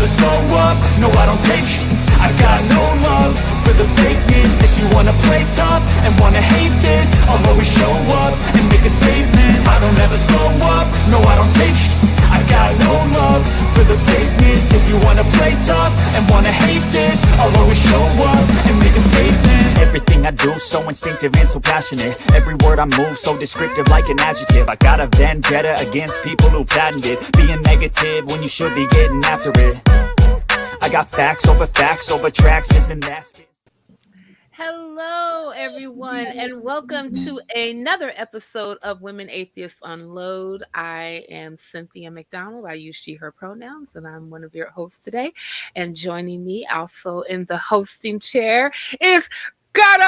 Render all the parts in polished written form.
never slow up, no I don't take sh**. I got no love for the fakeness. If you wanna play tough and wanna hate this, I'll always show up and make a statement. I don't ever slow up, no I don't take sh**. I got no love for the fakeness. If you wanna play tough and wanna hate this, I'll always show up and make a statement. Everything I do so instinctive and so passionate. Every word I move so descriptive like an adjective. I got a vendetta against people who patented being negative when you should be getting after it. I got facts over tracks, this and that. Hello, everyone, and welcome to another episode of Women Atheists Unload. I am Cynthia McDonald. I use she, her pronouns, and I'm one of your hosts today. And joining me also in the hosting chair is Gada.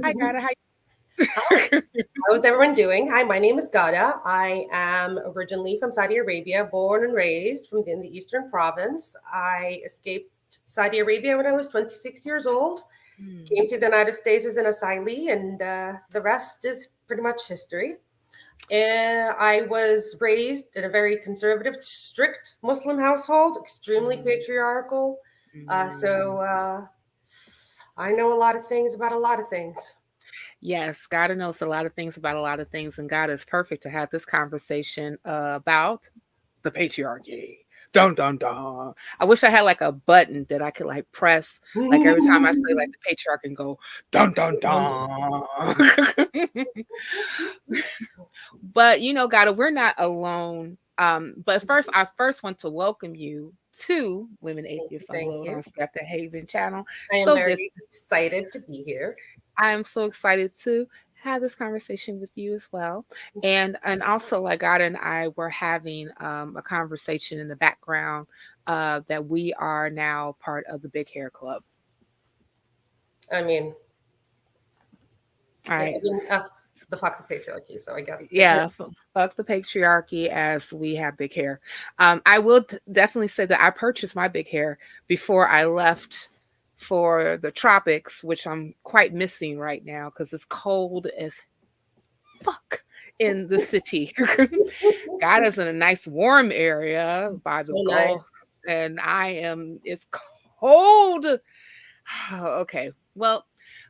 Hi, Gada. Hi. How's everyone doing? Hi, my name is Gada. I am originally from Saudi Arabia, born and raised in the Eastern Province. I escaped Saudi Arabia when I was 26 years old, came to the United States as an asylee, and the rest is pretty much history. I was raised in a very conservative, strict Muslim household, extremely patriarchal. So I know a lot of things about a lot of things. Yes, God knows a lot of things about a lot of things, and God is perfect to have this conversation about the patriarchy. Dun dun dun. I wish I had like a button that I could like press like every time I say like the patriarchy and go dun dun dun. But you know, God, we're not alone. But first, I want to welcome you to Women Atheists Unload on Skeptic Haven channel. I am very excited to be here. I am so excited to have this conversation with you as well. And also, like God and I were having a conversation in the background that we are now part of the Big Hair Club. I mean, the fuck the patriarchy. So I guess. Yeah, fuck the patriarchy as we have big hair. I will definitely say that I purchased my big hair before I left for the tropics, which I'm quite missing right now because it's cold as fuck in the city. God is in a nice warm area by the Gulf, and it's cold. Okay, well,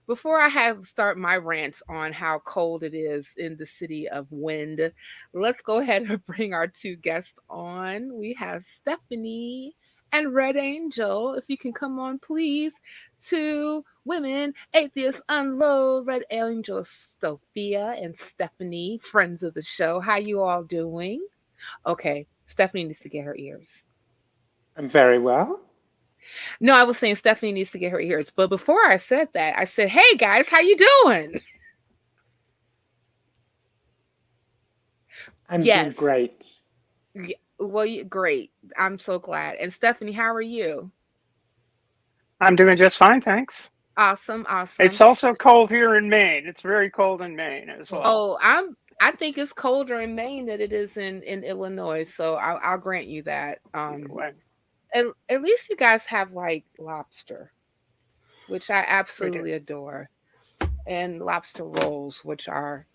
before I start my rant on how cold it is in the city of wind, let's go ahead and bring our two guests on. We have Stephanie and Redangel. If you can come on, please, to Women Atheists Unload. Redangel, Sophia, and Stephanie, friends of the show. How you all doing? Okay, Stephanie needs to get her ears. I'm very well. No, I was saying Stephanie needs to get her ears. But before I said that, I said, hey, guys, how you doing? I'm doing great. Yeah. Well, great. I'm so glad. And Stephanie, how are you? I'm doing just fine, thanks. Awesome. It's also cold here in Maine. It's very cold in Maine as well. Oh, I think it's colder in Maine than it is in Illinois. So I'll grant you that. At least you guys have like lobster, which I absolutely adore, and lobster rolls, which are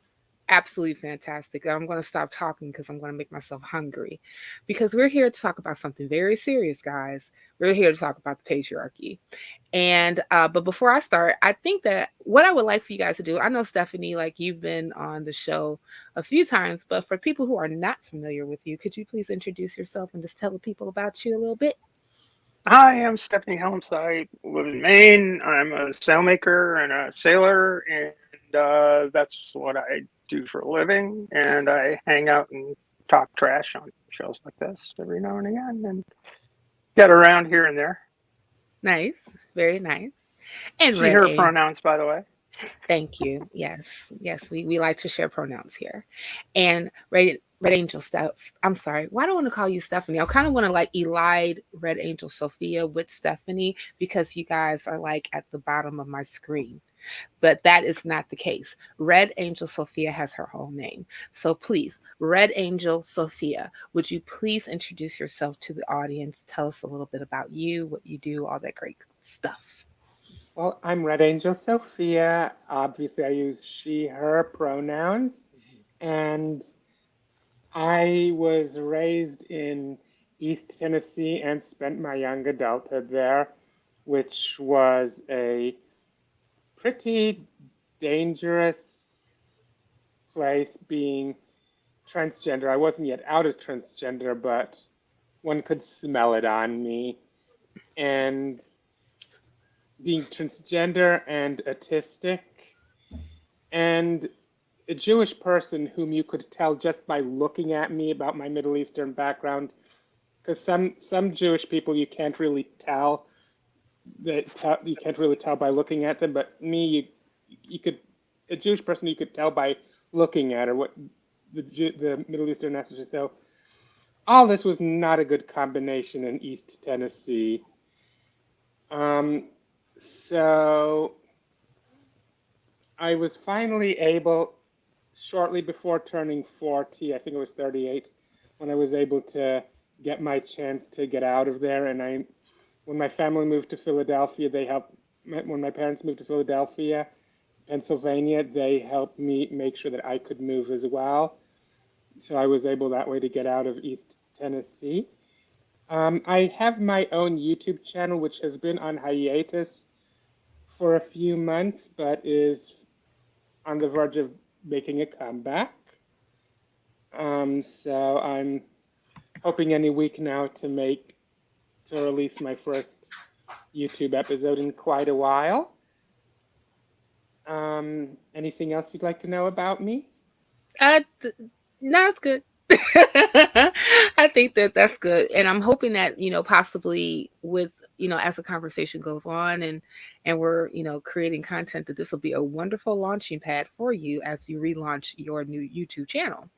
absolutely fantastic. I'm going to stop talking because I'm going to make myself hungry, because we're here to talk about something very serious, guys. We're here to talk about the patriarchy. And but before I start, I think that what I would like for you guys to do, I know Stephanie, like you've been on the show a few times, but for people who are not familiar with you, could you please introduce yourself and just tell the people about you a little bit? Hi, I'm Stephanie Helms. I live in Maine. I'm a sailmaker and a sailor, and that's what I do for a living. And I hang out and talk trash on shows like this every now and again, and get around here and there. Nice, very nice. And she, her pronouns, by the way. Thank you. Yes, we like to share pronouns here. And Redangel, I'm sorry. Why do I want to call you Stephanie? I kind of want to like elide Redangel Sophia with Stephanie because you guys are like at the bottom of my screen. But that is not the case. Redangel Sophia has her whole name. So please, Redangel Sophia, would you please introduce yourself to the audience? Tell us a little bit about you, what you do, all that great stuff. Well, I'm Redangel Sophia. Obviously, I use she, her pronouns. And I was raised in East Tennessee and spent my young adulthood there, which was a pretty dangerous place being transgender. I wasn't yet out as transgender, but one could smell it on me. And being transgender and autistic and a Jewish person whom you could tell just by looking at me about my Middle Eastern background, because some Jewish people you can't really tell you can't really tell by looking at them, but me you could a Jewish person you could tell by looking at her what the Middle Eastern ethnicity. So all this was not a good combination in East Tennessee. So I was finally able, shortly before turning 40, I think it was 38, when I was able to get my chance to get out of there. And when my family moved to Philadelphia, when my parents moved to Philadelphia, Pennsylvania, they helped me make sure that I could move as well. So I was able that way to get out of East Tennessee. I have my own YouTube channel, which has been on hiatus for a few months, but is on the verge of making a comeback. So I'm hoping any week now to release my first YouTube episode in quite a while. Anything else you'd like to know about me? No, it's good. I think that's good, and I'm hoping that possibly with as the conversation goes on and we're creating content, that this will be a wonderful launching pad for you as you relaunch your new YouTube channel.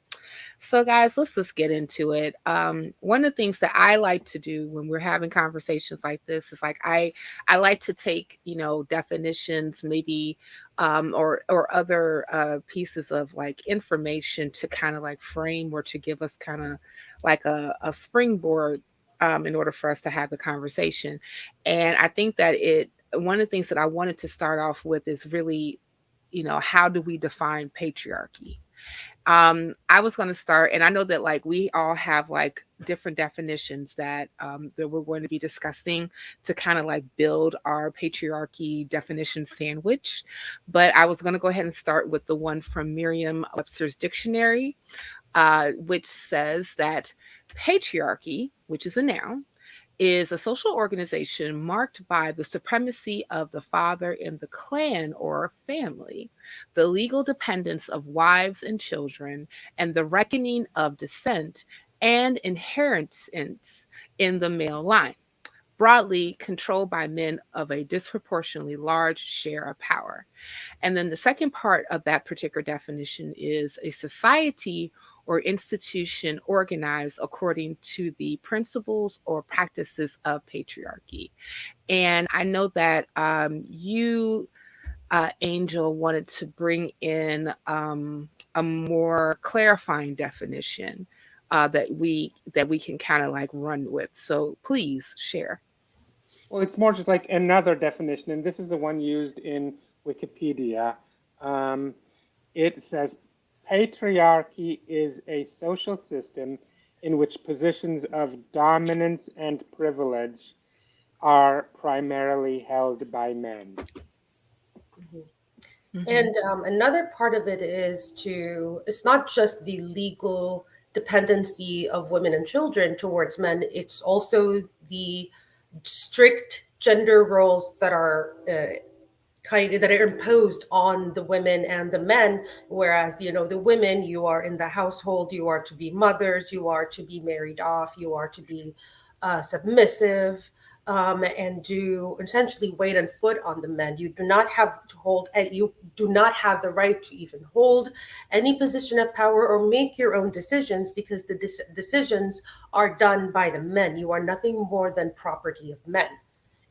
So guys, let's just get into it. One of the things that I like to do when we're having conversations like this is like I like to take definitions, maybe or other pieces of like information to kind of like frame or to give us kind of like a springboard in order for us to have the conversation. And I think that one of the things that I wanted to start off with is really, how do we define patriarchy? I was going to start, and I know that like we all have like different definitions that we're going to be discussing to kind of like build our patriarchy definition sandwich. But I was going to go ahead and start with the one from Merriam-Webster's dictionary, which says that patriarchy, which is a noun, is a social organization marked by the supremacy of the father in the clan or family, the legal dependence of wives and children, and the reckoning of descent and inheritance in the male line, broadly controlled by men of a disproportionately large share of power. And then the second part of that particular definition is a society or institution organized according to the principles or practices of patriarchy. And I know that you, Angel, wanted to bring in a more clarifying definition that we can kind of like run with. So please share. Well, it's more just like another definition, and this is the one used in Wikipedia. It says, patriarchy is a social system in which positions of dominance and privilege are primarily held by men. Mm-hmm. And another part of it is it's not just the legal dependency of women and children towards men, it's also the strict gender roles that are imposed on the women and the men, whereas the women, you are in the household, you are to be mothers, you are to be married off, you are to be submissive, and do essentially wait on foot on the men. You do not have to hold, and you do not have the right to even hold any position of power or make your own decisions, because the decisions are done by the men. You are nothing more than property of men.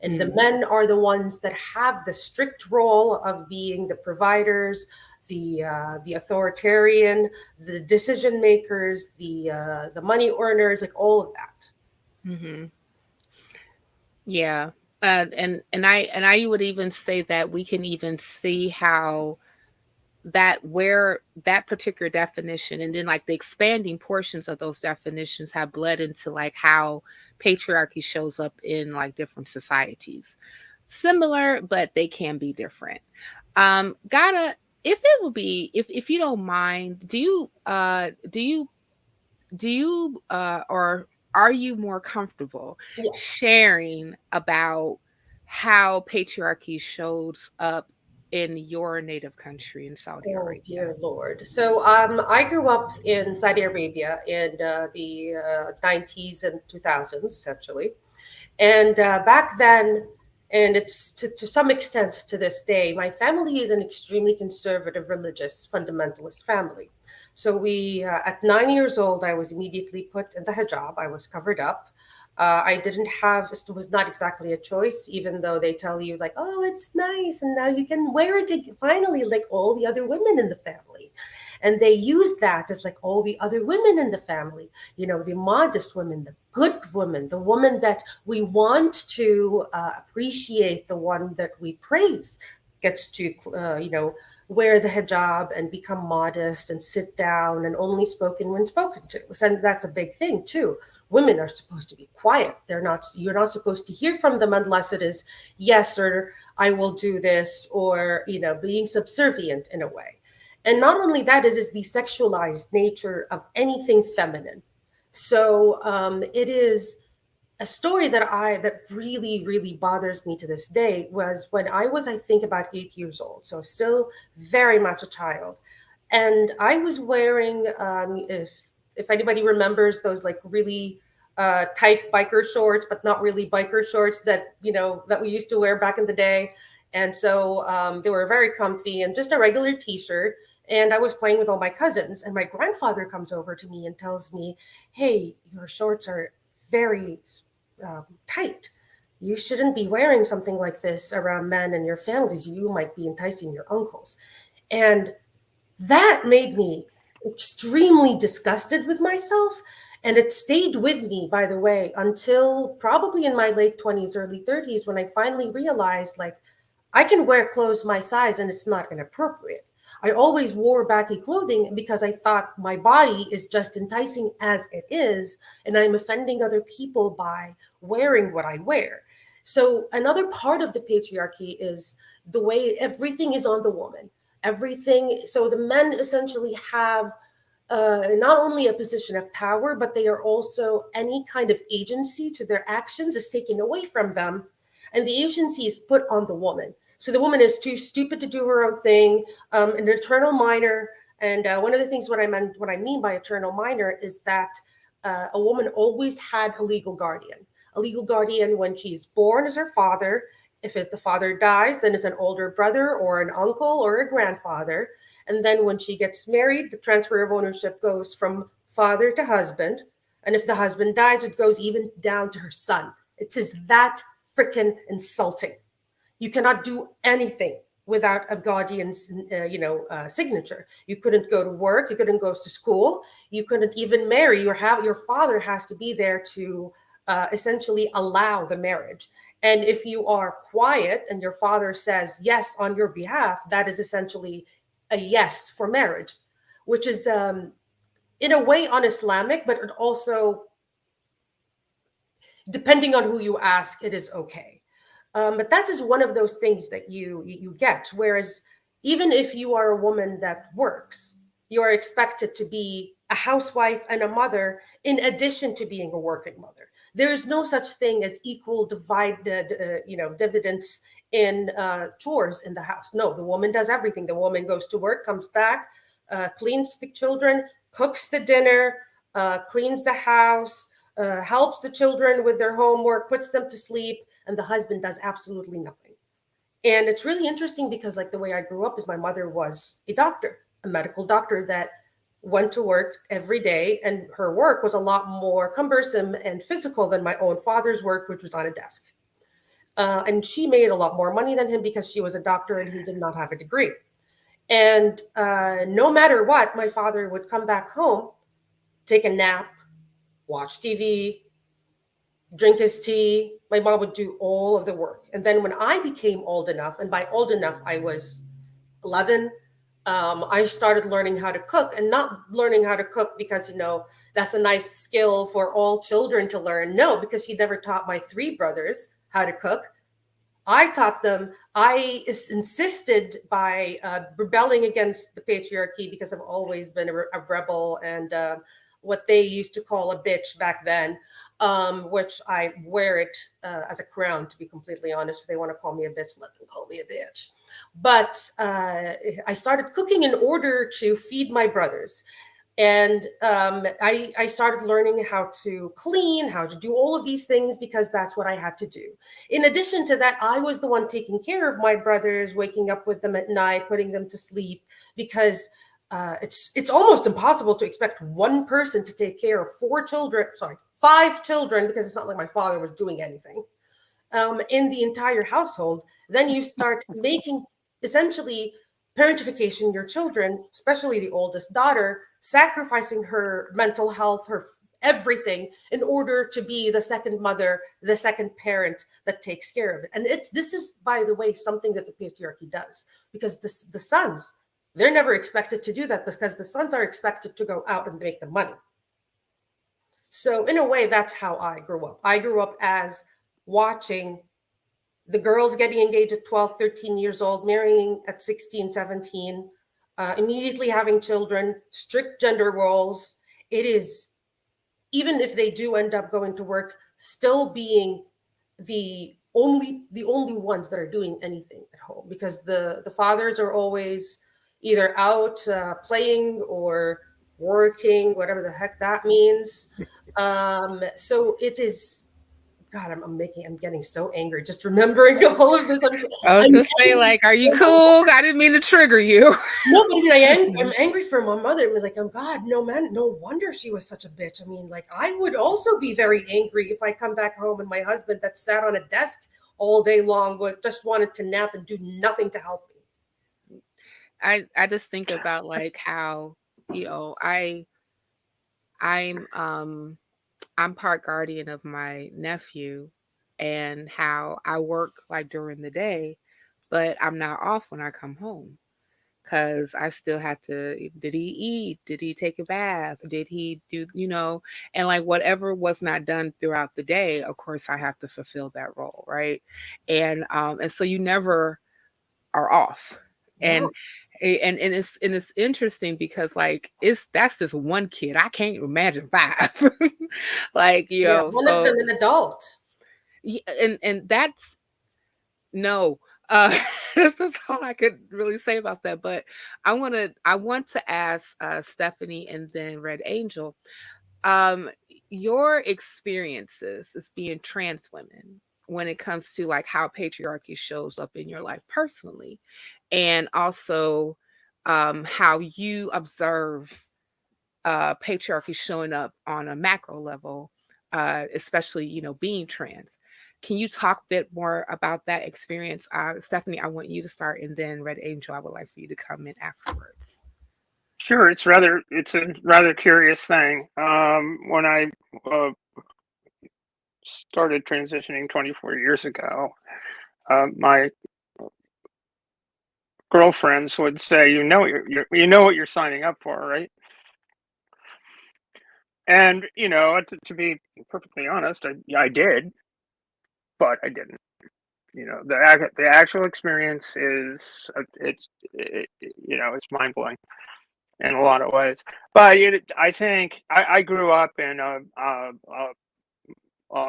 And the men are the ones that have the strict role of being the providers, the authoritarian, the decision makers, the money earners, like all of that. Mm-hmm. Yeah, and I would even say that we can even see how that where that particular definition and then like the expanding portions of those definitions have bled into like how patriarchy shows up in like different societies. Similar, but they can be different. Gotta if it will be if you don't mind, or are you more comfortable Yes. sharing about how patriarchy shows up in your native country in Saudi Oh, Arabia? dear Lord. So I grew up in Saudi Arabia in the 90s and 2000s, essentially. And back then, and it's to some extent to this day, my family is an extremely conservative, religious, fundamentalist family. So at 9 years old, I was immediately put in the hijab. I was covered up. I didn't have, it was not exactly a choice, even though they tell you, like, oh, it's nice. And now you can wear it finally, like all the other women in the family. And they use that as like all the other women in the family, the modest women, the good woman, the woman that we want to appreciate, the one that we praise gets to, wear the hijab and become modest and sit down and only spoken when spoken to. And that's a big thing too. Women are supposed to be quiet. You're not supposed to hear from them unless it is yes, or I will do this, or, being subservient in a way. And not only that, it is the sexualized nature of anything feminine. So it is a story that really, really bothers me to this day was when I was, I think, about 8 years old. So still very much a child. And I was wearing, if anybody remembers those like really tight biker shorts, but not really biker shorts that we used to wear back in the day. And so they were very comfy, and just a regular t-shirt. And I was playing with all my cousins, and my grandfather comes over to me and tells me, hey, your shorts are very tight. You shouldn't be wearing something like this around men and your families. You might be enticing your uncles. And that made me extremely disgusted with myself. And it stayed with me, by the way, until probably in my late 20s, early 30s, when I finally realized, like, I can wear clothes my size and it's not inappropriate. I always wore baggy clothing because I thought my body is just enticing as it is, and I'm offending other people by wearing what I wear. So another part of the patriarchy is the way everything is on the woman. Everything. So the men essentially have not only a position of power, but they are also any kind of agency to their actions is taken away from them. And the agency is put on the woman. So the woman is too stupid to do her own thing, an eternal minor. And one of the things what I mean by eternal minor is that a woman always had a legal guardian. A legal guardian when she's born is her father. If the father dies, then it's an older brother or an uncle or a grandfather. And then when she gets married, the transfer of ownership goes from father to husband. And if the husband dies, it goes even down to her son. It says that freaking insulting. You cannot do anything without a guardian's, signature. You couldn't go to work. You couldn't go to school. You couldn't even marry. Your father has to be there to essentially allow the marriage. And if you are quiet and your father says yes on your behalf, that is essentially a yes for marriage, which is in a way un-Islamic, but it also, depending on who you ask, it is okay. But that is one of those things that you get. Whereas even if you are a woman that works, you are expected to be a housewife and a mother in addition to being a working mother. There is no such thing as equal dividends in chores in the house. No, the woman does everything. The woman goes to work, comes back, cleans the children, cooks the dinner, cleans the house, helps the children with their homework, puts them to sleep, and the husband does absolutely nothing. And it's really interesting because, like, the way I grew up is my mother was a doctor, a medical doctor that went to work every day, and her work was a lot more cumbersome and physical than my own father's work, which was on a desk. And she made a lot more money than him because she was a doctor and he did not have a degree. And no matter what, my father would come back home, take a nap, watch TV, drink his tea. My mom would do all of the work. And then when I became old enough, and by old enough, I was 11, I started learning how to cook, and not learning how to cook because, that's a nice skill for all children to learn. No, because he never taught my three brothers how to cook. I taught them. I insisted by rebelling against the patriarchy, because I've always been a rebel, and what they used to call a bitch back then, which I wear it as a crown, to be completely honest. If they want to call me a bitch, let them call me a bitch. But I started cooking in order to feed my brothers. And I started learning how to clean, how to do all of these things, because that's what I had to do. In addition to that, I was the one taking care of my brothers, waking up with them at night, putting them to sleep, because it's almost impossible to expect one person to take care of five children, because it's not like my father was doing anything in the entire household. Then you start making, essentially, parentification your children, especially the oldest daughter, sacrificing her mental health, her everything, in order to be the second mother, the second parent that takes care of it. And this is, by the way, something that the patriarchy does, because the sons, they're never expected to do that, because the sons are expected to go out and make the money. So in a way, that's how I grew up. I grew up as watching the girls getting engaged at 12, 13 years old, marrying at 16, 17, immediately having children, strict gender roles. It is, even if they do end up going to work, still being the only ones that are doing anything at home, because the fathers are always either out playing or working, whatever the heck that means. So it is, God, I'm getting so angry just remembering all of this. I was just saying, like, are you cool? I didn't mean to trigger you. No, but I mean, I'm angry for my mother. I'm like, oh God, no man, no wonder she was such a bitch. I mean, like, I would also be very angry if I come back home and my husband that sat on a desk all day long just wanted to nap and do nothing to help me. I just think about, like, how, I'm part guardian of my nephew, and how I work like during the day, but I'm not off when I come home, because I still have to. Did he eat? Did he take a bath? Did he do, and like whatever was not done throughout the day, of course I have to fulfill that role, right? And so you never are off. And No. it's interesting, because like that's just one kid. I can't imagine five. Like, Yeah, one of so them an adult. yeah, and that's no. Uh this is all I could really say about that. But I want to ask Stephanie and then Red Angel, um your experiences as being trans women, when it comes to like how patriarchy shows up in your life personally, and also how you observe patriarchy showing up on a macro level, especially, being trans. Can you talk a bit more about that experience? Stephanie, I want you to start, and then Red Angel, I would like for you to come in afterwards. Sure, it's a rather curious thing. When I uh, started transitioning 24 years ago, my girlfriends would say, you know what you're signing up for, right? And to be perfectly honest, I did, but I didn't. The actual experience is it's mind blowing in a lot of ways. But I think I grew up in a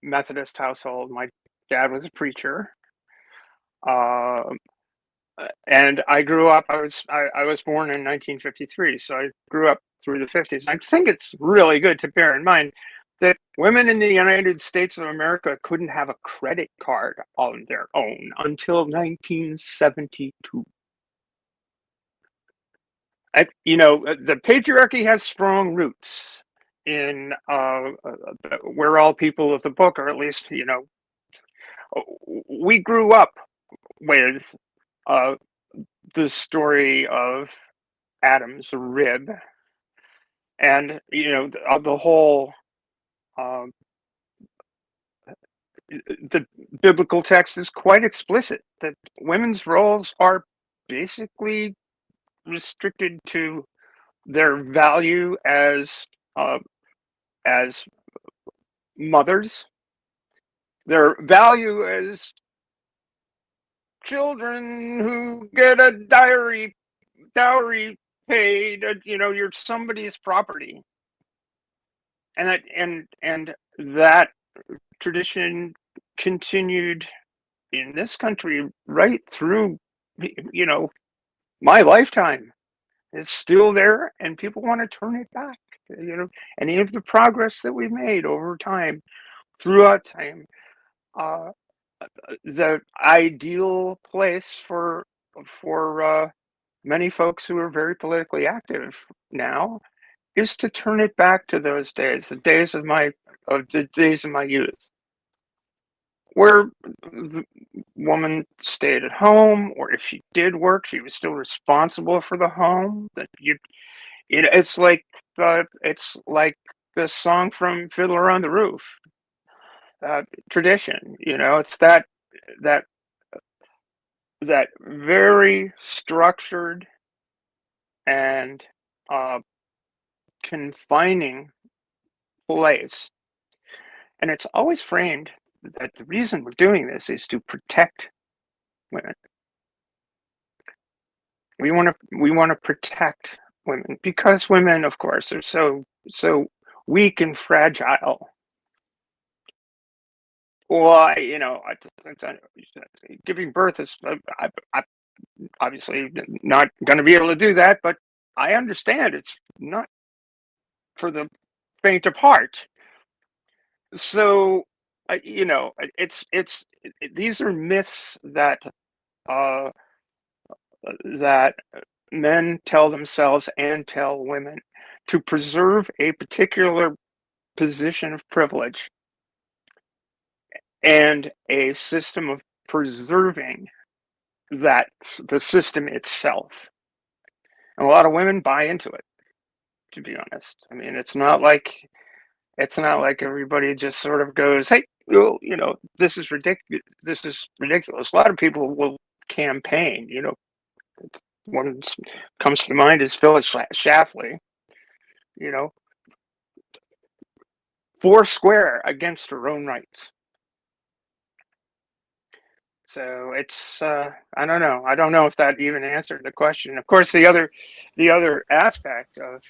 Methodist household. My dad was a preacher, um, and I grew up. I was born in 1953, so I grew up through the 50s. I think it's really good to bear in mind that women in the United States of America couldn't have a credit card on their own until 1972. The patriarchy has strong roots in we're all people of the book, or at least we grew up with uh, the story of Adam's rib, and the whole um, the biblical text is quite explicit that women's roles are basically restricted to their value as mothers, their value as children who get a dowry paid. You're somebody's property, and that tradition continued in this country right through my lifetime. It's still there, and people want to turn it back. Any of the progress that we've made over time, throughout time, the ideal place for many folks who are very politically active now is to turn it back to those days, the days of my youth, where the woman stayed at home, or if she did work, she was still responsible for the home. It's like the song from Fiddler on the Roof, tradition. It's that very structured and confining place, and it's always framed that the reason we're doing this is to protect women. We want to protect women because women, of course, are so weak and fragile. Well, giving birth is I obviously not going to be able to do that, but I understand it's not for the faint of heart. So, these are myths that that men tell themselves and tell women to preserve a particular position of privilege and a system of preserving the system itself. And a lot of women buy into it, to be honest. I mean, it's not like everybody just sort of goes, "Hey, well, this is ridiculous. This is ridiculous." A lot of people will campaign. One comes to mind is Phyllis Schlafly. Foursquare against her own rights. So it's I don't know. I don't know if that even answered the question. Of course, the other aspect of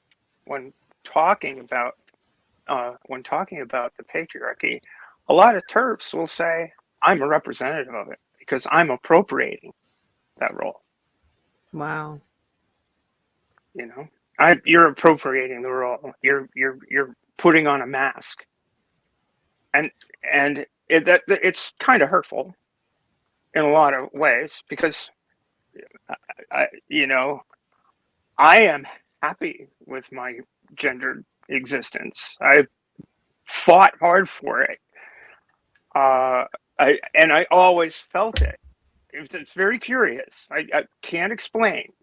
when talking about the patriarchy, a lot of TERFs will say, "I'm a representative of it because I'm appropriating that role." Wow. You're appropriating the role. You're putting on a mask, and it's kind of hurtful in a lot of ways because I am happy with my gendered existence. I fought hard for it. I always felt it. It's very curious. I can't explain.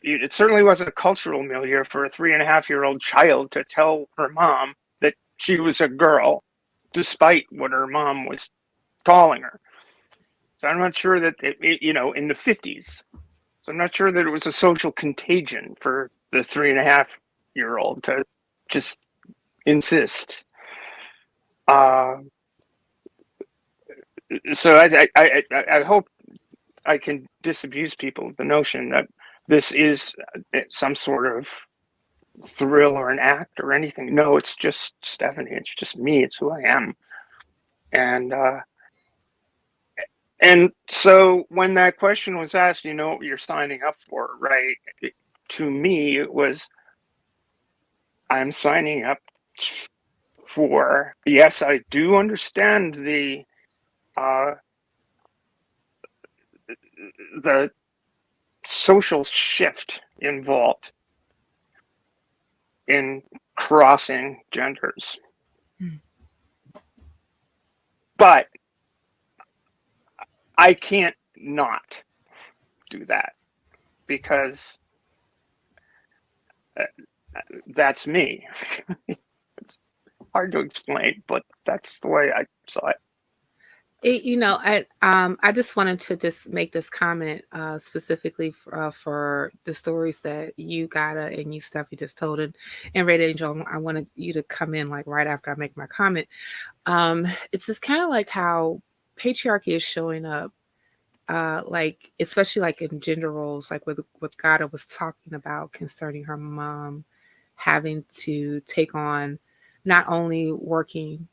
It certainly wasn't a cultural milieu for a 3.5-year-old child to tell her mom that she was a girl, despite what her mom was calling her. So I'm not sure that in the 50s. So I'm not sure that it was a social contagion for the 3.5-year-old to just insist. So I hope I can disabuse people of the notion that this is some sort of thrill or an act or anything. No, it's just Stephanie. It's just me. It's who I am. And so when that question was asked, what you're signing up for, right? To me, it was, I'm signing up for, yes, I do understand the social shift involved in crossing genders. But I can't not do that because that's me. It's hard to explain, but that's the way I saw it. I just wanted to just make this comment specifically for the stories that you Gada and you Steffi just told, and Red Angel. I wanted you to come in like right after I make my comment. It's just kind of like how patriarchy is showing up, like especially like in gender roles, like what Gada was talking about concerning her mom having to take on not only working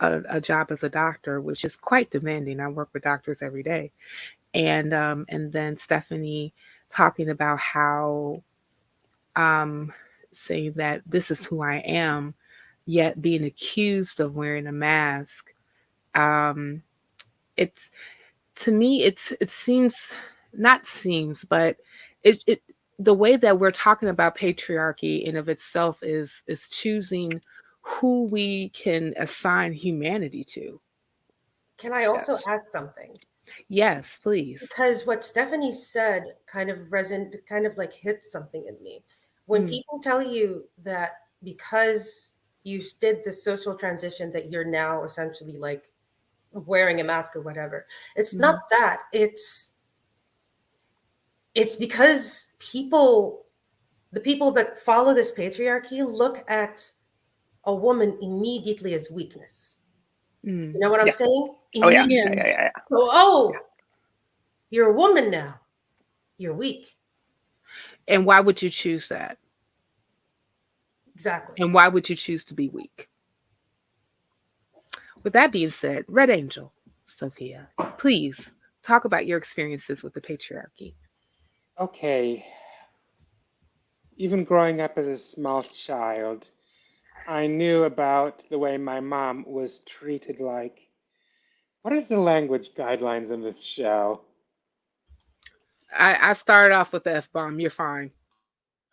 a job as a doctor, which is quite demanding. I work with doctors every day, and then Stephanie talking about how um, saying that this is who I am, yet being accused of wearing a mask. Um, it's to me, it seems not seems, but it the way that we're talking about patriarchy in of itself is choosing who we can assign humanity to. Can I also Yes. add something? Yes, please. Because what Stephanie said kind of kind of like hit something in me. When Mm. people tell you that because you did the social transition that you're now essentially like wearing a mask or whatever, it's not that. It's because the people that follow this patriarchy look at a woman immediately as weakness. Mm. You know what I'm Yeah. saying? Oh yeah. Yeah. Immediately. Yeah. Oh, you're a woman now. You're weak. And why would you choose that? Exactly. And why would you choose to be weak? With that being said, Red Angel, Sophia, please talk about your experiences with the patriarchy. Okay. Even growing up as a small child, I knew about the way my mom was treated like. What are the language guidelines in this show? I started off with the F bomb. You're fine.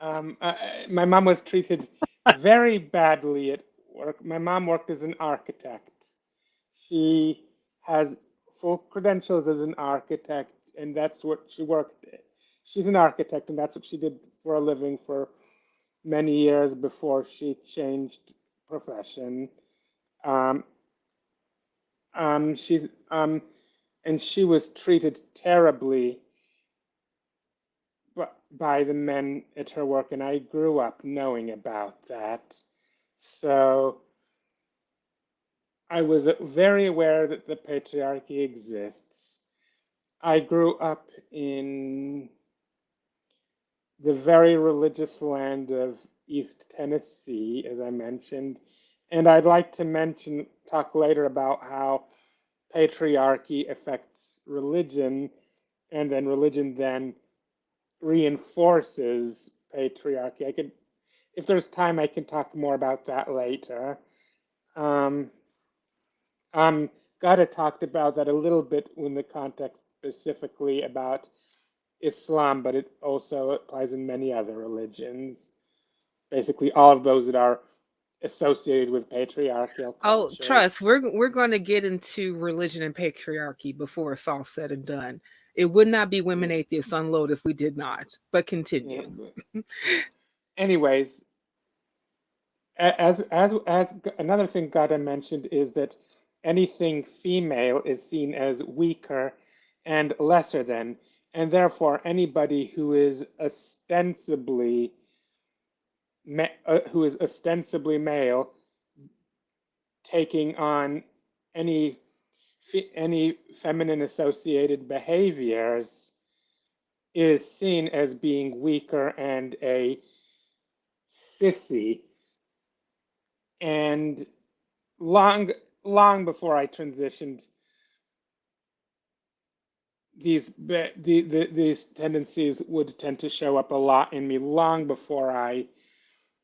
My mom was treated very badly at work. My mom worked as an architect. She has full credentials as an architect, and that's what she worked. She's an architect, and that's what she did for a living for many years before she changed profession. Um, she's and she was treated terribly by the men at her work, and I grew up knowing about that. So I was very aware that the patriarchy exists. I grew up in the very religious land of East Tennessee, as I mentioned, and I'd like to talk later about how patriarchy affects religion, and then religion then reinforces patriarchy. If there's time, I can talk more about that later. Um, Gada talked about that a little bit in the context specifically about Islam, but it also applies in many other religions. Basically, all of those that are associated with patriarchal Oh, culture. trust. We're going to get into religion and patriarchy before it's all said and done. It would not be Women Atheists Unload if we did not. But continue. Yeah. Anyways, as another thing Gada mentioned is that anything female is seen as weaker and lesser than, and therefore anybody who is ostensibly male taking on any any feminine associated behaviors is seen as being weaker and a sissy. And long before I transitioned, these tendencies would tend to show up a lot in me long before I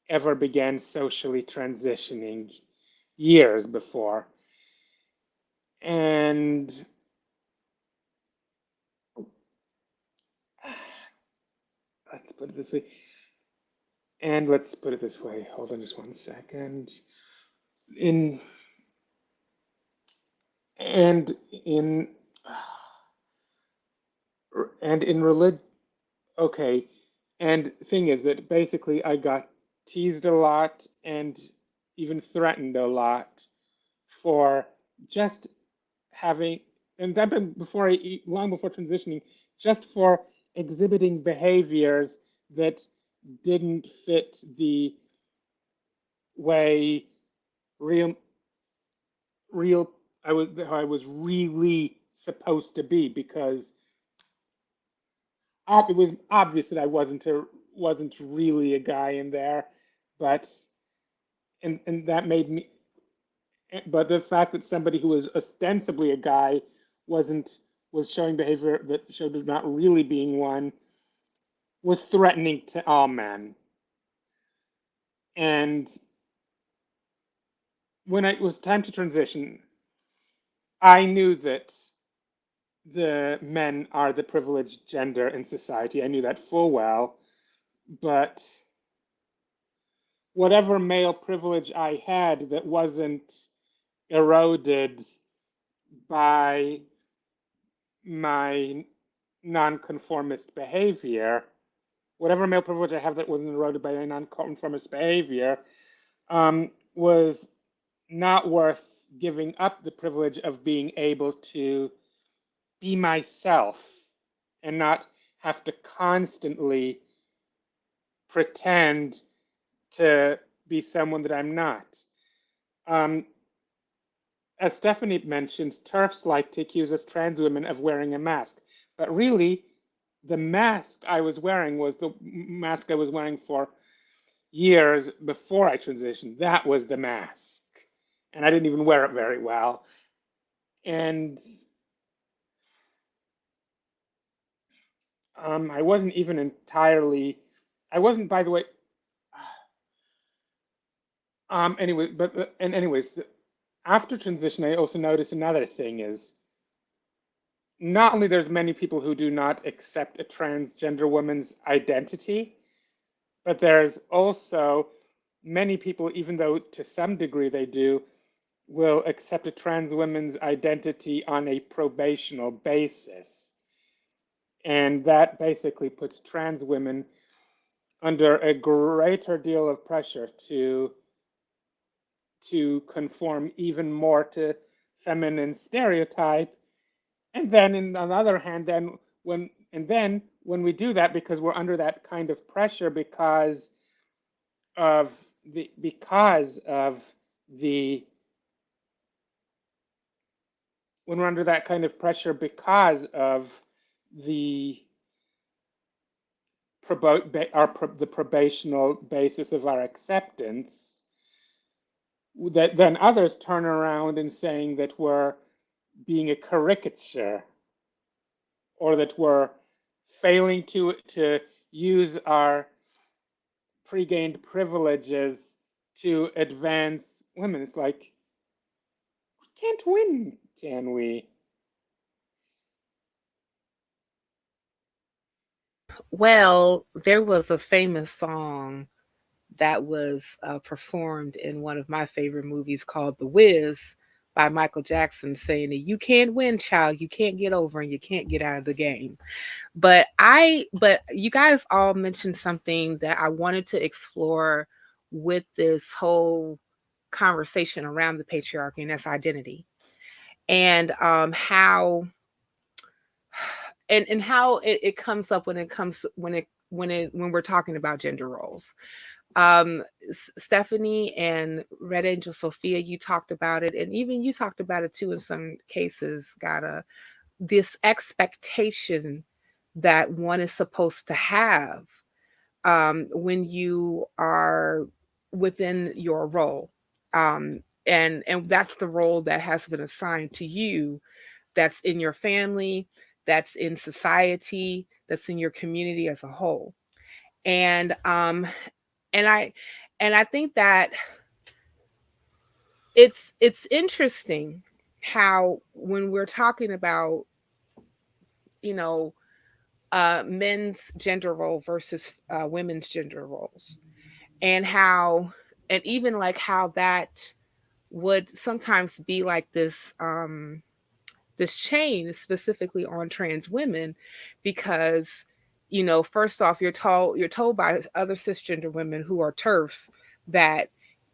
ever began socially transitioning, years before. And let's put it this way. And let's put it this way. Hold on just one second. In and in and in religion. Okay. And thing is that basically I got teased a lot and even threatened a lot for just having and that been long before transitioning, just for exhibiting behaviors that didn't fit the way real I was really supposed to be, because it was obvious that I wasn't really a guy in there, but and that made me. But the fact that somebody who was ostensibly a guy was showing behavior that showed not really being one was threatening to all men. And when it was time to transition, I knew that the men are the privileged gender in society. I knew that full well, but whatever male privilege I had that wasn't eroded by my nonconformist behavior, whatever male privilege I have that wasn't eroded by my nonconformist behavior, was not worth giving up the privilege of being able to be myself and not have to constantly pretend to be someone that I'm not. As Stephanie mentioned, TERFs like to accuse us trans women of wearing a mask, but really, the mask I was wearing was the mask I was wearing for years before I transitioned. That was the mask, and I didn't even wear it very well. And I wasn't even entirely. I wasn't, by the way. Anyways, after transition, I also noticed another thing is not only there's many people who do not accept a transgender woman's identity, but there's also many people, even though to some degree they do, will accept a trans woman's identity on a probational basis. And that basically puts trans women under a greater deal of pressure to conform even more to feminine stereotype. And then on the other hand, when we do that, because we're under that kind of pressure because of the when we're under that kind of pressure because of the the probational basis of our acceptance, that then others turn around and saying that we're being a caricature, or that we're failing to use our pre-gained privileges to advance women. It's like, we can't win, can we? Well, there was a famous song that was performed in one of my favorite movies called The Wiz by Michael Jackson, saying that you can't win, child, you can't get over, and you can't get out of the game. But you guys all mentioned something that I wanted to explore with this whole conversation around the patriarchy, and that's identity, and how how it comes up when we're talking about gender roles. Stephanie and Redangel Sophia, you talked about it, and even you talked about it too in some cases, Gata. This expectation that one is supposed to have when you are within your role. And that's the role that has been assigned to you, that's in your family, that's in society, that's in your community as a whole. And I think that it's interesting how when we're talking about, you know, men's gender role versus women's gender roles, and how, and even like how that would sometimes be like this chain specifically on trans women, because, you know, first off, you're told by other cisgender women who are TERFs that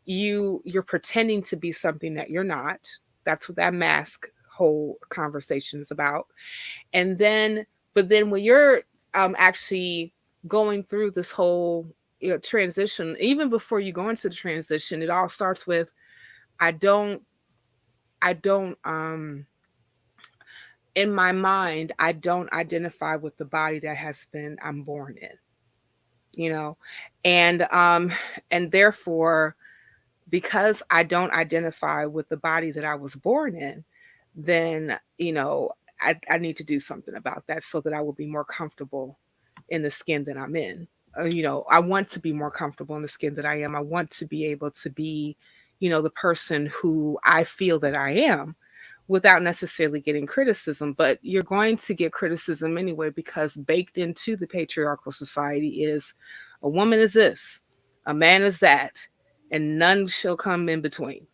you're pretending to be something that you're not. That's what that mask whole conversation is about. And then, but then when you're actually going through this whole transition, even before you go into the transition, it all starts with, I don't, I don't, in my mind, I don't identify with the body that has been I'm born in, you know, and therefore, because I don't identify with the body that I was born in, then, I need to do something about that so that I will be more comfortable in the skin that I'm in. I want to be more comfortable in the skin that I am. I want to be able to be, the person who I feel that I am without necessarily getting criticism. But you're going to get criticism anyway, because baked into the patriarchal society is a woman is this, a man is that, and none shall come in between.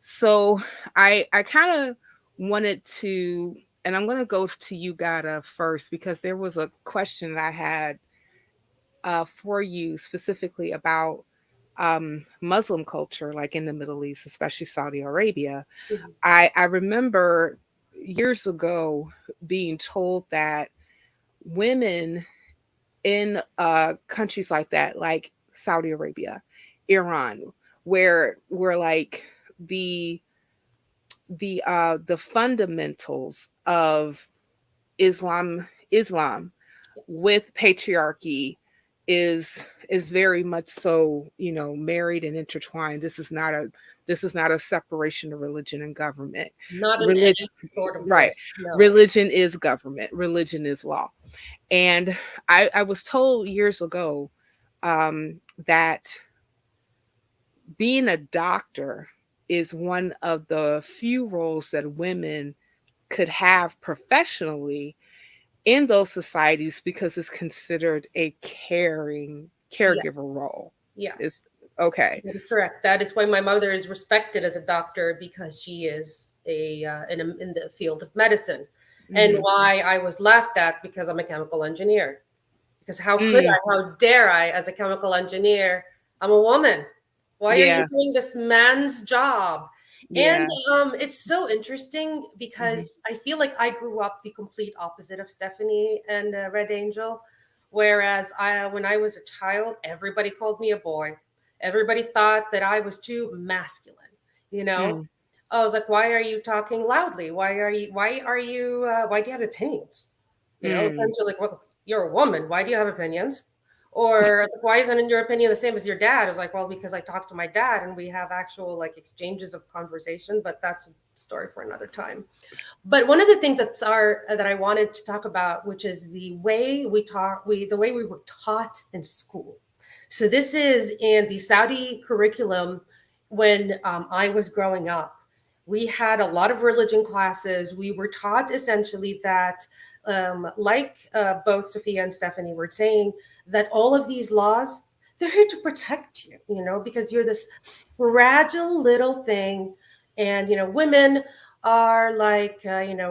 So I kind of wanted to, and I'm going to go to you, Gada, first, because there was a question that I had for you specifically about Muslim culture, like in the Middle East, especially Saudi Arabia. Mhm. I remember years ago being told that women in countries like that, like Saudi Arabia, Iran, where like the the fundamentals of Islam Yes. with patriarchy is very much so, married and intertwined. This is not a separation of religion and government. Not in Religion, any sort of right? way. No. Religion is government. Religion is law. And I was told years ago that being a doctor is one of the few roles that women could have professionally in those societies, because it's considered a caring Yes. caregiver role. Yes. It's okay. That is correct. That is why my mother is respected as a doctor, because she is in the field of medicine, and Mhm. why I was laughed at because I'm a chemical engineer. Because how could Mm, I? How dare I, as a chemical engineer? I'm a woman. Why are you yeah, doing this man's job? And yeah. it's so interesting Mhm. because I feel like I grew up the complete opposite of Stephanie and Redangel. Whereas when I was a child, everybody called me a boy. Everybody thought that I was too masculine. You know, Mm, I was like, "Why are you talking loudly? Why are you? Why are you? Why do you have opinions?" mm, Essentially, like, well, you're a woman. Why do you have opinions? Or it's like, why isn't your opinion the same as your dad? It's like, well, because I talk to my dad and we have actual like exchanges of conversation, but that's a story for another time. But one of the things that I wanted to talk about, which is the way the way we were taught in school. So this is in the Saudi curriculum. When I was growing up, we had a lot of religion classes. We were taught essentially that, like both Sophia and Stephanie were saying, that all of these laws, they're here to protect you, because you're this fragile little thing, and women are like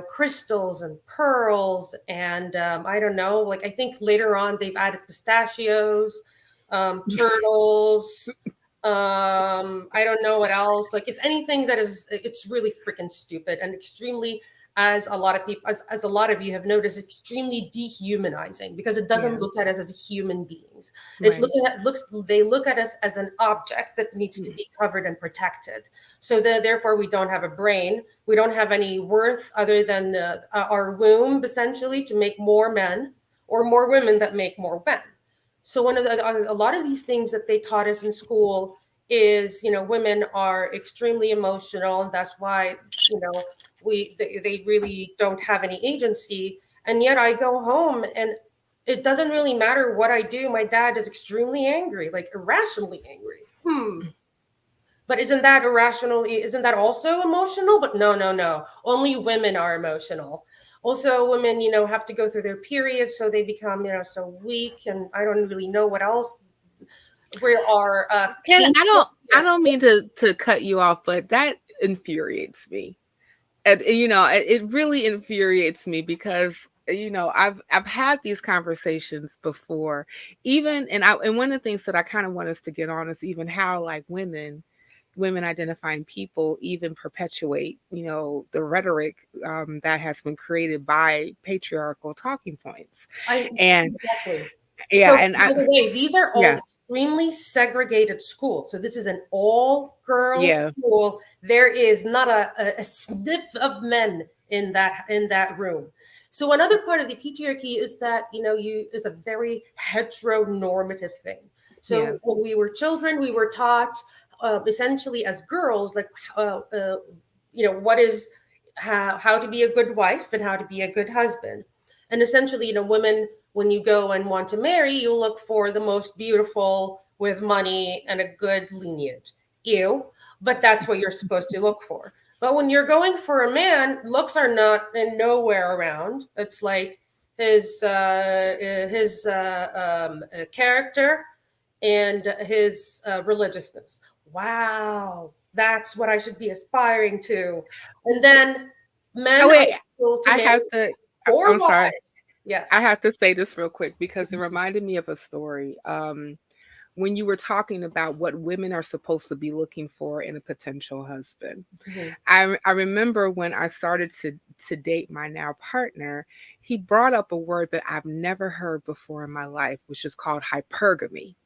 crystals and pearls, and I don't know, like I think later on they've added pistachios, turtles, I don't know what else, like it's anything that is, it's really freaking stupid and extremely, as a lot of people, as a lot of you have noticed, extremely dehumanizing, because it doesn't yeah. look at us as human beings. Right. They look at us as an object that needs to Mm, be covered and protected. So therefore, we don't have a brain. We don't have any worth other than our womb, essentially, to make more men or more women that make more men. So a lot of these things that they taught us in school is, women are extremely emotional, and that's why, they really don't have any agency. And yet I go home and it doesn't really matter what I do. My dad is extremely angry, like irrationally angry. But isn't that irrational? Isn't that also emotional? But no, no, no. Only women are emotional. Also, women, have to go through their periods, so they become, so weak, and I don't really know what else. We are Ken, tainted. I don't mean to cut you off, but that infuriates me. And it really infuriates me, because I've had these conversations before, even, and one of the things that I kind of want us to get on is even how, like, women, women identifying people even perpetuate, the rhetoric that has been created by patriarchal talking points. And Exactly. yeah, So, and by the way, these are all yeah, extremely segregated schools. So this is an all-girls yeah, school. There is not a sniff of men in that room. So another part of the patriarchy is that is a very heteronormative thing. yeah, So when we were children, we were taught essentially as girls, like what is how to be a good wife and how to be a good husband, and essentially, women, when you go and want to marry, you look for the most beautiful with money and a good lineage. Ew, but that's what you're supposed to look for. But when you're going for a man, looks are not and nowhere around. It's like his character and his religiousness. Wow, that's what I should be aspiring to. And then men oh are wait, able to I marry have to. 4 I'm sorry. wives. Yes. I have to say this real quick because it reminded me of a story. When you were talking about what women are supposed to be looking for in a potential husband. Mhm. I remember when I started to date my now partner, he brought up a word that I've never heard before in my life, which is called hypergamy.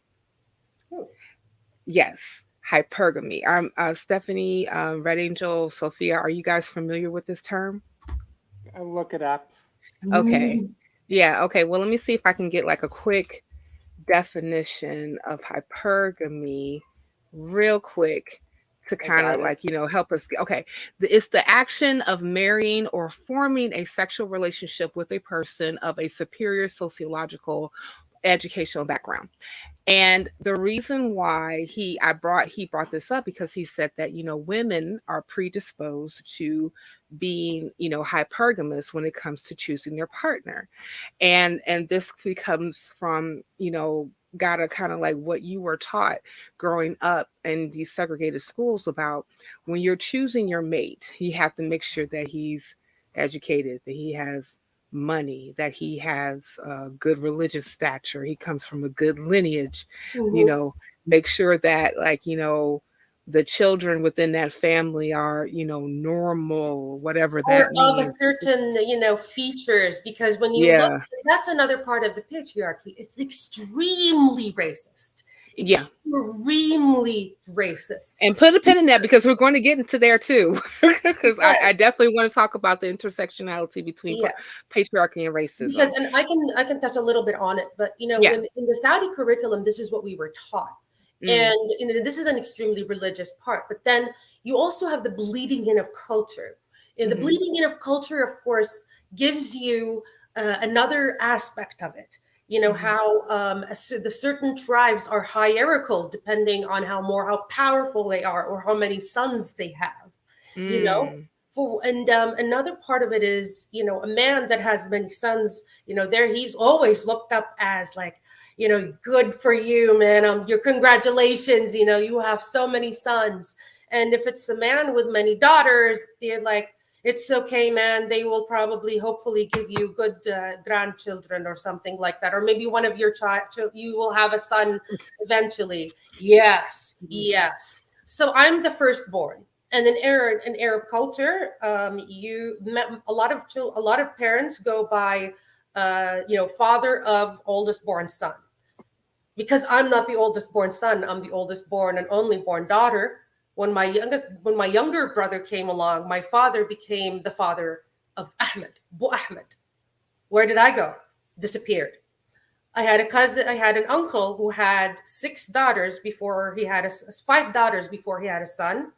Oh. Yes, hypergamy. Stephanie, Redangel, Sophia, are you guys familiar with this term? I'll look it up. Okay. Yeah, okay. Well, let me see if I can get like a quick definition of hypergamy real quick to I kind got of it. like, help us. Okay. It's the action of marrying or forming a sexual relationship with a person of a superior sociological educational background. And the reason why he brought this up because he said that women are predisposed to being hypergamous when it comes to choosing their partner, and this becomes from gotta kind of like what you were taught growing up in these segregated schools about when you're choosing your mate, you have to make sure that he's educated, that he has money, that he has good religious stature, he comes from a good lineage, you Mhm. know, make sure that like, the children within that family are, normal, whatever Or that of a means. certain, features, because when you look, Yeah. that's another part of the patriarchy. It's extremely racist. Yeah. Extremely racist. And put a pin in that because we're going to get into there too. Because I Yes. definitely want to talk about the intersectionality between Yes. patriarchy and Because, racism. and I can touch a little bit on it, but Yeah. when in the Saudi curriculum, this is what we were taught. Mm, And this is an extremely religious part, but then you also have the bleeding in of culture. And the hmm bleeding in of culture, of course, gives you another aspect of it. hmm How the certain tribes are hierarchical depending on how powerful they are or how many sons they have. You know, mm, and another part of it is a man that has many sons, there he's always looked up as like, good for you, man, your congratulations, you have so many sons. And if it's a man with many daughters, they're like, it's okay, man, they will probably hopefully give you good grandchildren or something like that, or maybe one of your you will have a son eventually. Yes, yes. So I'm the firstborn, and in Arab culture, you met a lot of parents go by, father of oldest born son. Because I'm not the oldest born son, I'm the oldest born and only born daughter. When my younger brother came along, my father became the father of Ahmed, Bu Ahmed. Where did I go? Disappeared. I had an uncle who had 6 daughters before he had 5 daughters before he had a son,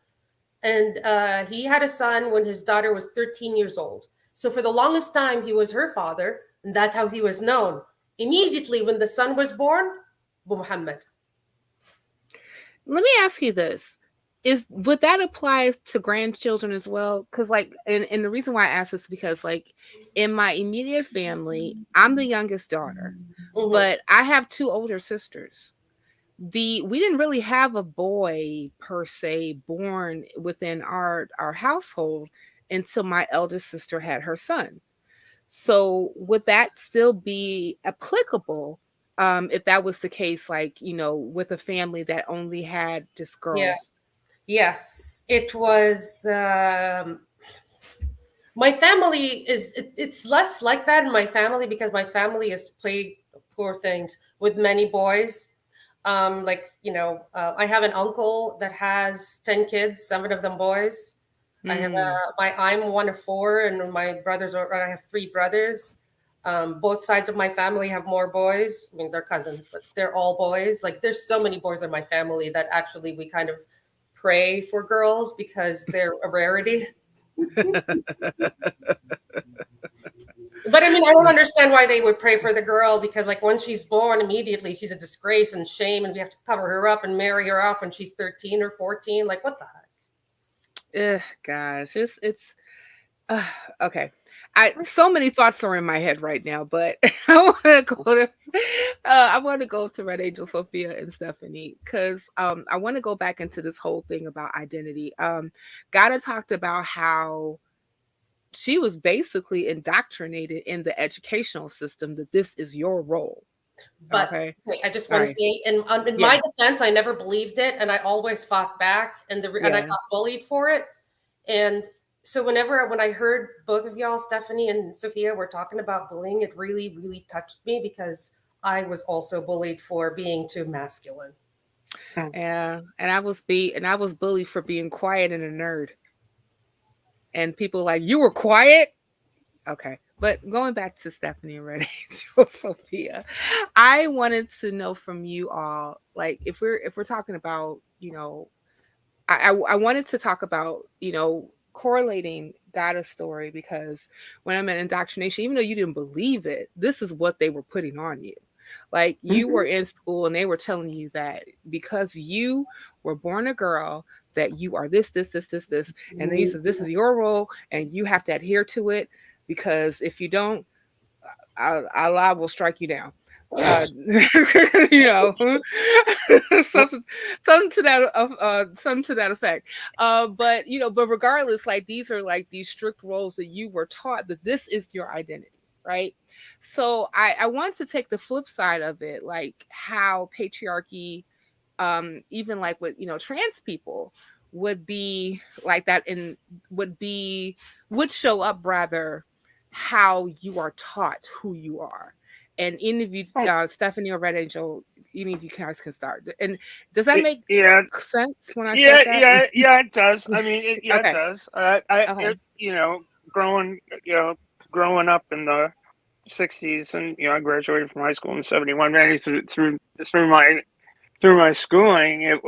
and he had a son when his daughter was 13 years old. So for the longest time, he was her father, and that's how he was known. Immediately when the son was born, Bu Muhammad. Let me ask you this. Would that apply to grandchildren as well? Because like and the reason why I ask this is because like in my immediate family, I'm the youngest daughter, Mhm. but I have two older sisters. We didn't really have a boy per se born within our household until my eldest sister had her son. So would that still be applicable if that was the case, like with a family that only had just Yeah. girls? Yes, it was. My family it's less like that in my family because my family is plagued, poor things, with many boys. Like, I have an uncle that has 10 kids, 7 of them boys. I have Mm. I'm one of four, and I have three brothers. Both sides of my family have more boys. I mean, they're cousins, but they're all boys. Like, there's so many boys in my family that actually we kind of pray for girls because they're a rarity. But I mean, I don't understand why they would pray for the girl, because like when she's born, immediately she's a disgrace and shame, and we have to cover her up and marry her off when she's 13 or 14. Like, what the heck? Ugh, gosh, uh, okay. So many thoughts are in my head right now, but I want to go to Redangel, Sophia, and Stephanie, because I want to go back into this whole thing about identity. Gada talked about how she was basically indoctrinated in the educational system that this is your role. But Okay, wait, I just all want to right, say, in yeah, my defense, I never believed it, and I always fought back, and I yeah. got bullied for it. And so when I heard both of y'all, Stephanie and Sophia, were talking about bullying, it really, really touched me because I was also bullied for being too masculine. Yeah, and I was bullied for being quiet and a nerd. And people like, you were quiet? Okay. But going back to Stephanie and Red Angel, Sophia, I wanted to know from you all, like if we're talking about, I wanted to talk about, correlating Gada's story, because when I'm at indoctrination, even though you didn't believe it, this is what they were putting on you. Like, you were Mhm. in school and they were telling you that because you were born a girl, that you are this, and then you said this is your role and you have to adhere to it, because if you don't, Allah will strike you down. Uh, you know, something, something to that, something to that effect. But regardless, like, these are like these strict roles that you were taught that this is your identity, right? So I want to take the flip side of it, like how patriarchy, even like with trans people, would be like that, and would show up rather how you are taught who you are. And any of you, Oh, Stephanie or Red Angel, any of you guys can start. And does that make yeah, sense when I said that? yeah, it does. I mean, it Okay. does. Okay. Growing, growing up in the '60s, and I graduated from high school in '71. Maybe through my schooling,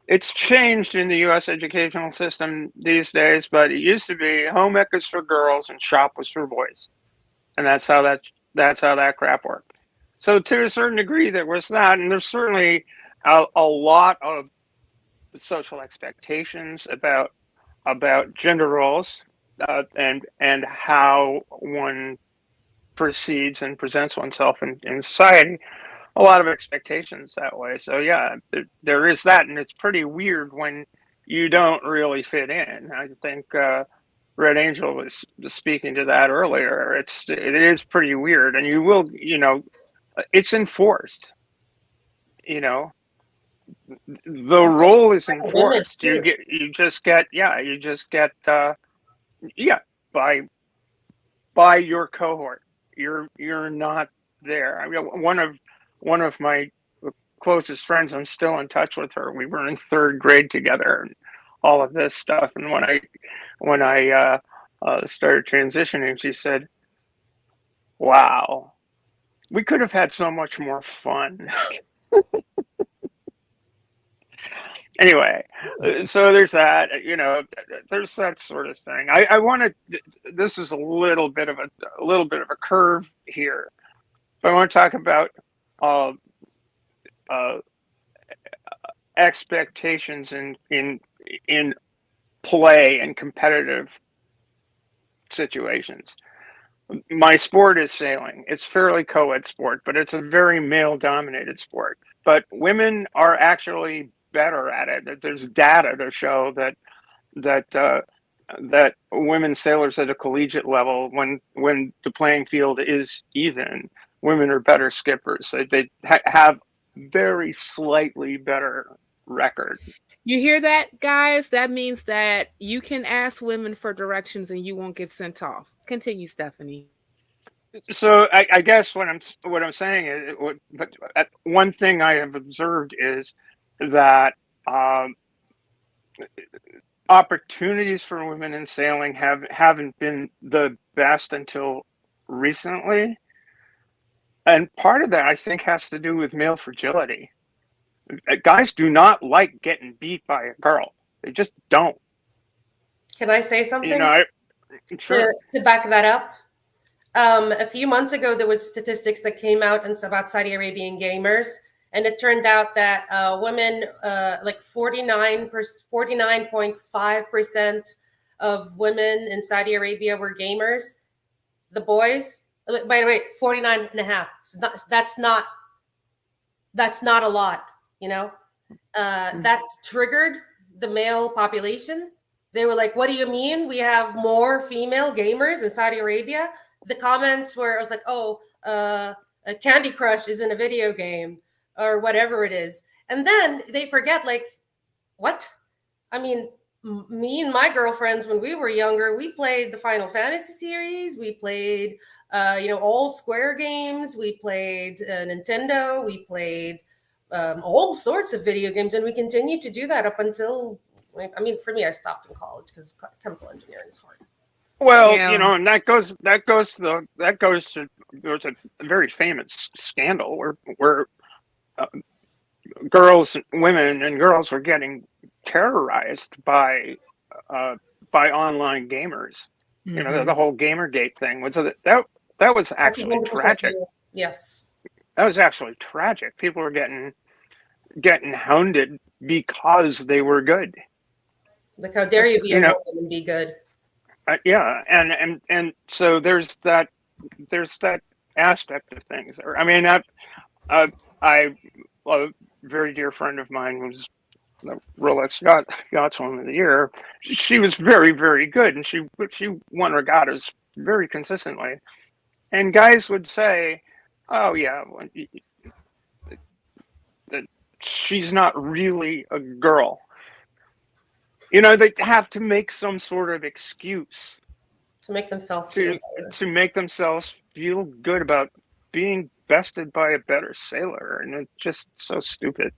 it's changed in the U.S. educational system these days. But it used to be home ec is for girls and shop was for boys, and that's how that crap worked. So to a certain degree, there was that, and there's certainly a lot of social expectations about gender roles, and how one proceeds and presents oneself in society. A lot of expectations that way. So yeah, there is that, and it's pretty weird when you don't really fit in. I think Red Angel was speaking to that earlier. It is pretty weird, and it's enforced. You know, the role is Women enforced. too. You just get yeah, by by your cohort. You're not there. I mean, one of my closest friends, I'm still in touch with her. We were in third grade together, and all of this stuff. And when I started transitioning, she said, "Wow, we could have had so much more fun." Anyway, so there's that. There's that sort of thing. I want to. This is a little bit of a curve here, but I want to talk about uh, uh, expectations in play and competitive situations. My sport is sailing. It's fairly co-ed sport, but it's a very male-dominated sport. But women are actually better at it. There's data to show that women sailors at a collegiate level, when the playing field is even, women are better skippers. They have very slightly better record. You hear that, guys? That means that you can ask women for directions and you won't get sent off. Continue, Stephanie. So I guess what I'm saying is, but one thing I have observed is that um, opportunities for women in sailing haven't been the best until recently, and part of that I think has to do with male fragility. Guys do not like getting beat by a girl; they just don't. Can I say You something know, sure. to back that up? A few months ago, there was statistics that came out about Saudi Arabian gamers, and it turned out that women, like 49.5% of women in Saudi Arabia were gamers. The boys, by the way, 49 and a half. So that's not a lot, you know. That triggered the male population. They were like, "What do you mean we have more female gamers in Saudi Arabia?" The comments were, I was like, "Oh, a Candy Crush isn't a video game, or whatever it is." And then they forget, like, what? I mean, me and my girlfriends, when we were younger, we played the Final Fantasy series. We played, all Square games. We played Nintendo. We played all sorts of video games, and we continue to do that up until, I mean, for me, I stopped in college because chemical engineering is hard. Well, Yeah. and that goes to there's a very famous scandal where women and girls were getting terrorized by online gamers. You know, the whole Gamergate thing was that was actually 100% tragic. yes. That was actually tragic. People were getting hounded because they were good. Like, how dare you be a You know, woman and be good? yeah, and so there's that aspect of things. I mean, a very dear friend of mine who's the Rolex Yachtswoman of the Year. She was very, very good, and she won regattas very consistently. And guys would say, "Oh yeah, she's not really a girl." You know, they have to make some sort of excuse To make them feel to better. make themselves feel good about being bested by a better sailor, and it's just so stupid.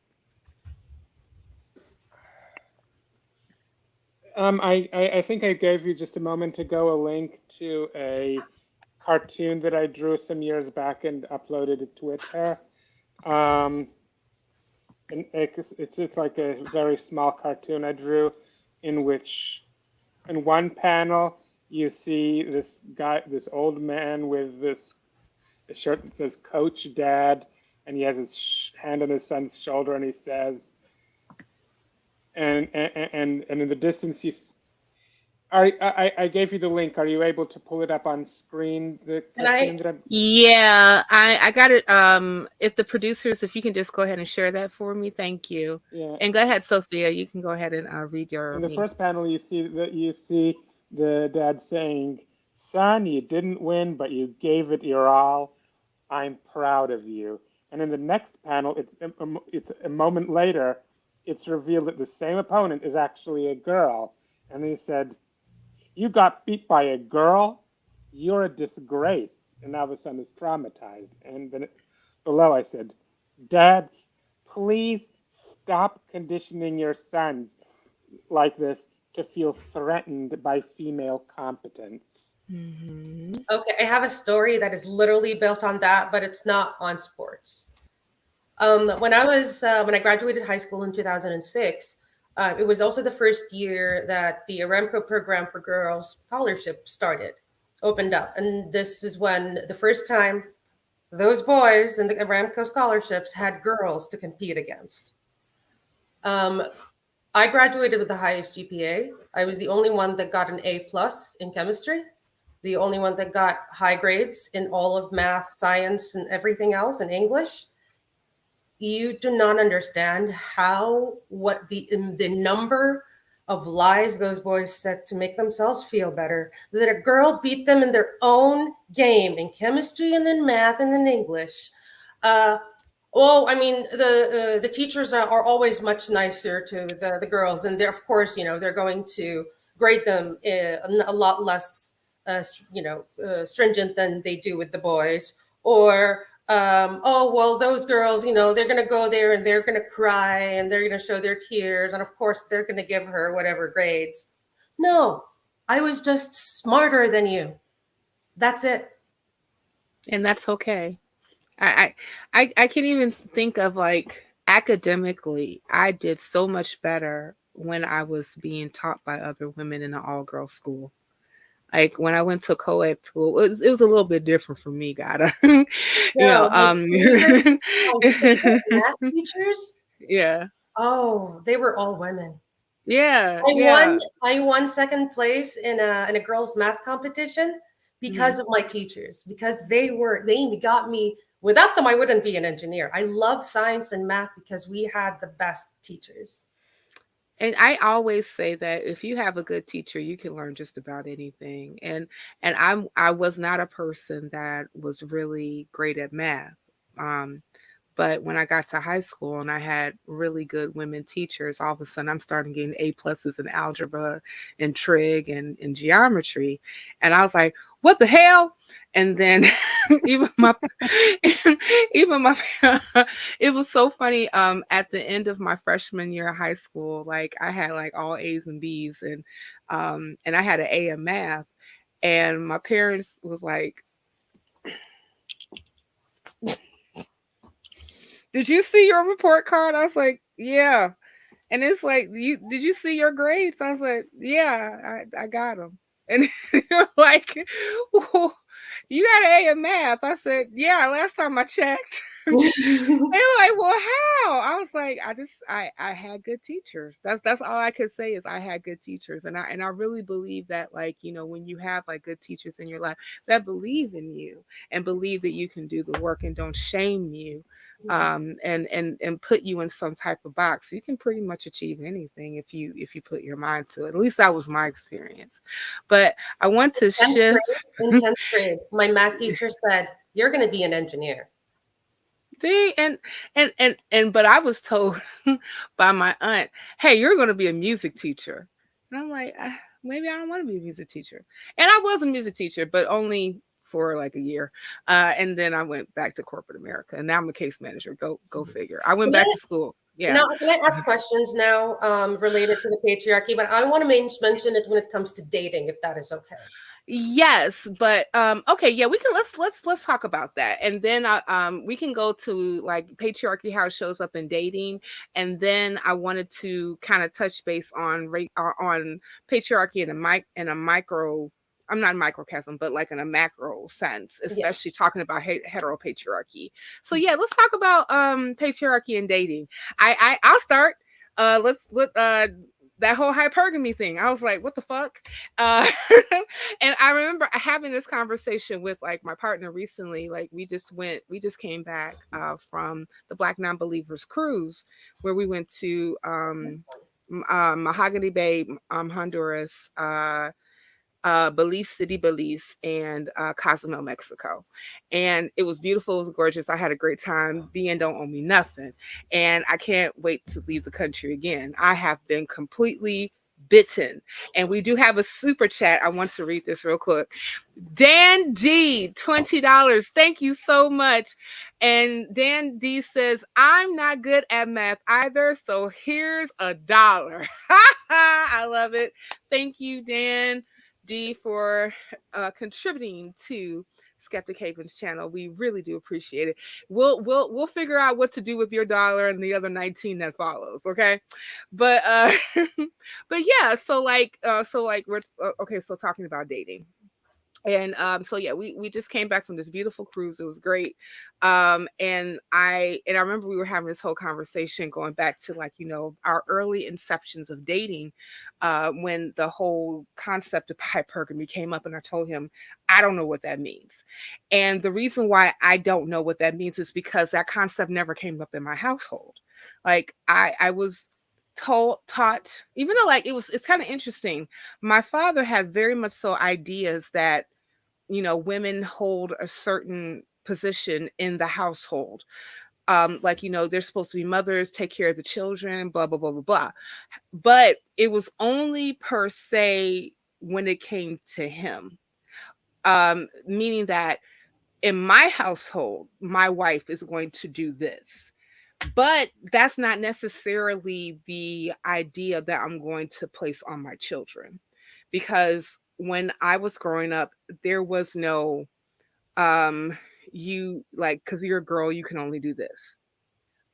I think I gave you just a moment ago a link to a cartoon that I drew some years back and uploaded to Twitter. And it's like a very small cartoon I drew, in which in one panel you see this old man with a shirt that says "Coach Dad," and he has his hand on his son's shoulder, and he says, and in the distance I gave you the link. Are you able to pull it up on screen? Yeah, I got it. If the producers, if you can just go ahead and share that for me, thank you. Yeah. And go ahead, Sophia. You can go ahead and read your. In the first panel, you see the dad saying, "Son, you didn't win, but you gave it your all. I'm proud of you." And in the next panel, it's a moment later, it's revealed that the same opponent is actually a girl, and he said, "You got beat by a girl? You're a disgrace." And now the son is traumatized. And then below I said, "Dads, please stop conditioning your sons like this to feel threatened by female competence." Okay, I have a story that is literally built on that, but it's not on sports. When I graduated high school in 2006, it was also the first year that the Aramco program for girls scholarship opened up, and this is when the first time those boys in the Aramco scholarships had girls to compete against. I graduated with the highest GPA. I was the only one that got an A+ in chemistry, the only one that got high grades in all of math, science, and everything else, in English. You do not understand what the number of lies those boys said to make themselves feel better, that a girl beat them in their own game in chemistry and in math and in English. Well, I mean, the teachers are always much nicer to the girls, and they're, of course, they're going to grade them a lot less, stringent than they do with the boys. Or, oh well, those girls, they're going to go there and they're going to cry and they're going to show their tears, and of course they're going to give her whatever grades. No, I was just smarter than you. That's it. And that's okay. I can't even think of like academically. I did so much better when I was being taught by other women in an all-girl school. Like when I went to co-ed school, it was a little bit different for me, gotta you know. No, my math teachers. Yeah, Oh, they were all women. yeah, I won yeah. I won second place in a girls' math competition because of my teachers, because they got me. Without them, I wouldn't be an engineer. I love science and math because we had the best teachers. And I always say that if you have a good teacher, you can learn just about anything. And I was not a person that was really great at math. Um, But when I got to high school and I had really good women teachers, all of a sudden I'm starting getting A pluses in algebra and trig and geometry. And I was like, what the hell? And then even my even my it was so funny. At the end of my freshman year of high school, like I had like all A's and B's and I had an A in math. And my parents was like, did you see your report card? I was like, yeah. And it's like, did you see your grades? I was like, yeah, I got them. And you're like, well, you got an A in math. I said, yeah, last time I checked. They were like, well, how? I was like, I had good teachers. That's all I could say is I had good teachers. And I really believe that, like, when you have like good teachers in your life that believe in you and believe that you can do the work and don't shame you, and put you in some type of box, you can pretty much achieve anything if you put your mind to it. At least that was my experience. But I want to shift. In 10th grade, my math teacher said, "You're going to be an engineer." But I was told by my aunt, hey, you're going to be a music teacher. And I'm like, maybe I don't want to be a music teacher. And I was a music teacher, but only for like a year. And then I went back to corporate America, and now I'm a case manager. Go figure. I went back to school. Yeah. Now, can I ask questions now related to the patriarchy? But I want to mention it when it comes to dating, if that is okay. Yes, but okay, yeah, we can let's talk about that, and then we can go to like patriarchy, how it shows up in dating, and then I wanted to kind of touch base on on patriarchy in a micro. I'm not microcosm, but like in a macro sense, especially talking about heteropatriarchy. So yeah, let's talk about patriarchy and dating. I'll start. Let's that whole hypergamy thing. I was like, what the fuck? And I remember having this conversation with like my partner recently. Like we just came back from the Black Non-Believers cruise, where we went to Mahogany Bay, Honduras, Belize City, Belize, and Cozumel, Mexico. And it was beautiful. It was gorgeous. I had a great time. BN don't owe me nothing. And I can't wait to leave the country again. I have been completely bitten. And we do have a super chat. I want to read this real quick. Dan D, $20. Thank you so much. And Dan D says, I'm not good at math either, so here's $1. I love it. Thank you, Dan D, for contributing to Skeptic Haven's channel. We really do appreciate it. We'll figure out what to do with your dollar and the other 19 that follows. Okay, but but yeah. So we're okay. So talking about dating. And so yeah, we just came back from this beautiful cruise. It was great. And I remember we were having this whole conversation going back to like, our early inceptions of dating, when the whole concept of hypergamy came up, and I told him, I don't know what that means. And the reason why I don't know what that means is because that concept never came up in my household. Like I was taught, even though like it's kind of interesting. My father had very much so ideas that women hold a certain position in the household. Like, they're supposed to be mothers, take care of the children, blah, blah, blah, blah, blah. But it was only per se when it came to him. Meaning that in my household, my wife is going to do this. But that's not necessarily the idea that I'm going to place on my children. Because when I was growing up, there was no, you like, because you're a girl, you can only do this.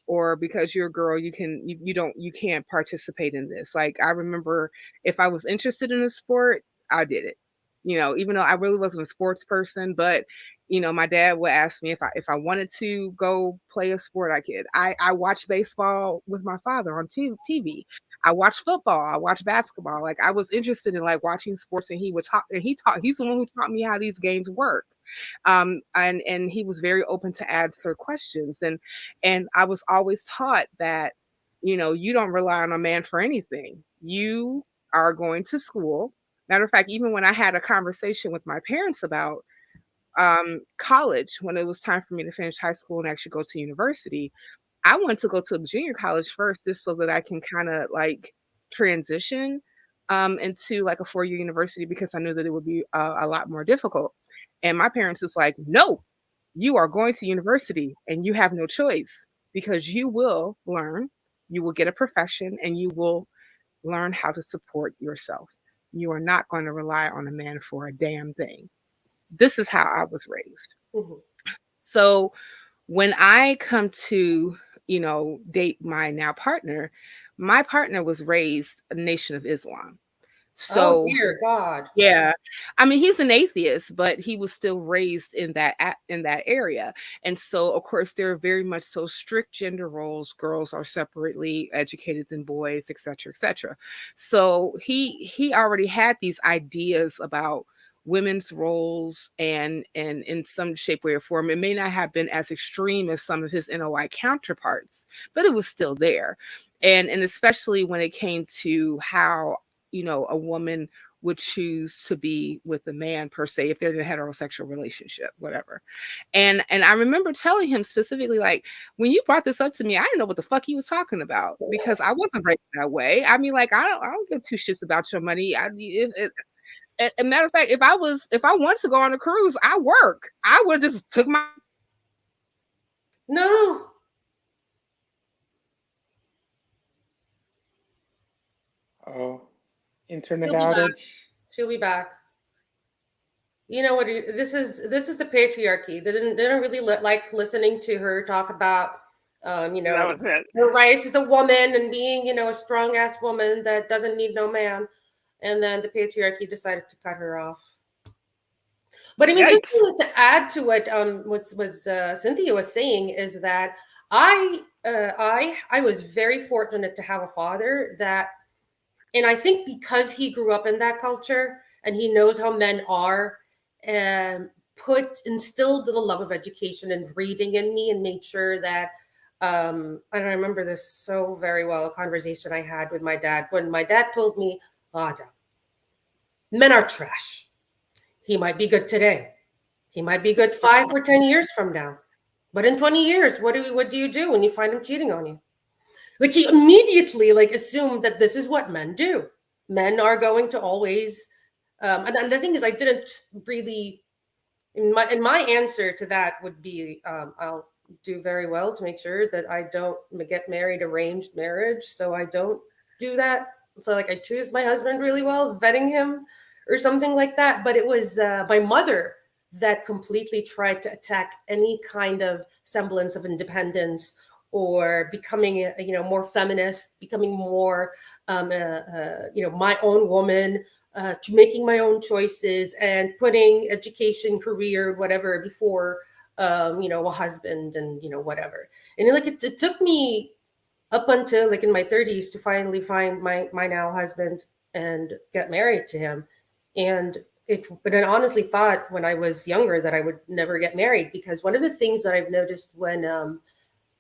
Or because you're a girl, you can't participate in this. Like, I remember if I was interested in a sport, I did it. Even though I really wasn't a sports person, but my dad would ask me if I wanted to go play a sport, I could. I watched baseball with my father on TV. I watched football. I watched basketball. Like, I was interested in like watching sports, and he would talk. And he's the one who taught me how these games work. And he was very open to answer questions, and I was always taught that you don't rely on a man for anything. You are going to school. Matter of fact, even when I had a conversation with my parents about college, when it was time for me to finish high school and actually go to university, I wanted to go to a junior college first, just so that I can kind of like transition into like a 4-year university, because I knew that it would be a lot more difficult. And my parents was like, no, you are going to university and you have no choice, because you will learn, you will get a profession, and you will learn how to support yourself. You are not going to rely on a man for a damn thing. This is how I was raised. Mm-hmm. So when I come to, date my now partner, my partner was raised a Nation of Islam. Oh So dear God. yeah, I mean, he's an atheist, but he was still raised in that area, and so of course there are very much so strict gender roles. Girls are separately educated than boys, etc., etc. So he already had these ideas about women's roles, and in some shape, way, or form, it may not have been as extreme as some of his NOI counterparts, but it was still there, and especially when it came to how a woman would choose to be with a man per se, if they're in a heterosexual relationship, whatever. And I remember telling him specifically, like, when you brought this up to me, I didn't know what the fuck he was talking about, because I wasn't raised that way. I mean, like, I don't give two shits about your money. A matter of fact, if I want to go on a cruise, I work. I would just took my No. Oh, internet She'll be back. outage. She'll be back. You know what? This is the patriarchy. They didn't really like listening to her talk about, That was it. her rights as a woman and being, a strong ass woman that doesn't need no man. And then the patriarchy decided to cut her off. But I mean, just Yikes. to add to what Cynthia was saying is that I was very fortunate to have a father that, and I think because he grew up in that culture and he knows how men are, instilled the love of education and reading in me, and made sure that, and I remember this so very well, a conversation I had with my dad when my dad told me, Ada, men are trash. He might be good today. He might be good 5 or 10 years from now. But in 20 years, what do you do when you find him cheating on you? Like, he immediately assumed that this is what men do. Men are going to always, and the thing is, I didn't really, in my answer to that would be, I'll do very well to make sure that I don't get married arranged marriage. So I don't do that. So I choose my husband really well, vetting him or something like that. But it was my mother that completely tried to attack any kind of semblance of independence, or becoming more feminist, becoming more my own woman, to making my own choices and putting education, career, whatever before a husband and whatever. And it took me up until in my 30s to finally find my now husband and get married to him. But I honestly thought when I was younger that I would never get married, because one of the things that I've noticed when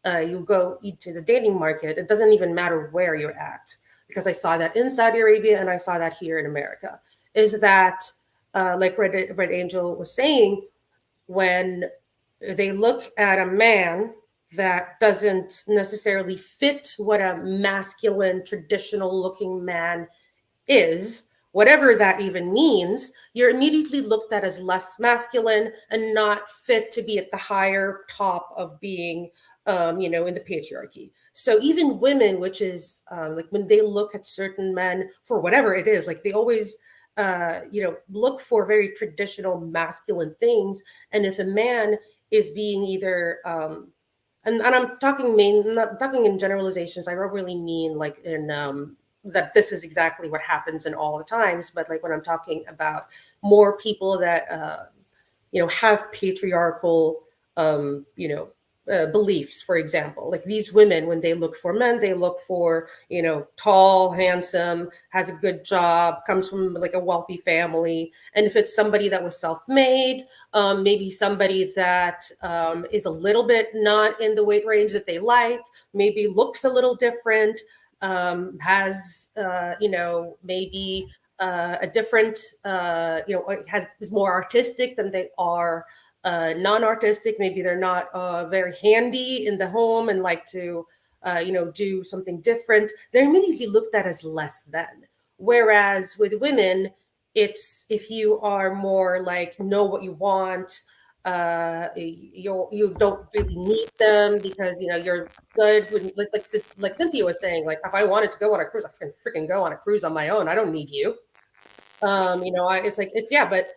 you go into the dating market, it doesn't even matter where you're at, because I saw that in Saudi Arabia and I saw that here in America, is that like Redangel was saying, when they look at a man that doesn't necessarily fit what a masculine, traditional looking man is, whatever that even means, you're immediately looked at as less masculine and not fit to be at the higher top of being, in the patriarchy. So even women, which is like when they look at certain men for whatever it is, like they always, look for very traditional masculine things. And if a man is being either, and I'm talking not talking in generalizations. I don't really mean like in that this is exactly what happens in all the times, but like when I'm talking about more people that have patriarchal beliefs, for example, like these women, when they look for men, they look for tall, handsome, has a good job, comes from like a wealthy family. And if it's somebody that was self-made, maybe somebody that is a little bit not in the weight range that they like, maybe looks a little different, has maybe a different is more artistic than they are non-artistic. Maybe they're not very handy in the home and like to do something different. They're immediately looked at as less than. Whereas with women, it's if you are more like know what you want, you don't really need them because you're good when like Cynthia was saying, like if I wanted to go on a cruise, I can freaking go on a cruise on my own. I don't need you. It's like it's yeah, but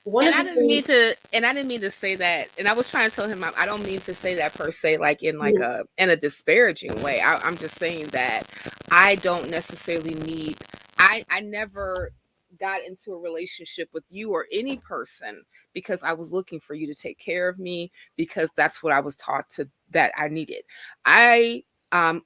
one And of I the didn't mean things. to, and I didn't mean to say that. And I was trying to tell him I don't mean to say that per se, like in a disparaging way. I'm just saying that I don't necessarily need. I never got into a relationship with you or any person because I was looking for you to take care of me because that's what I was taught that I needed. I I'm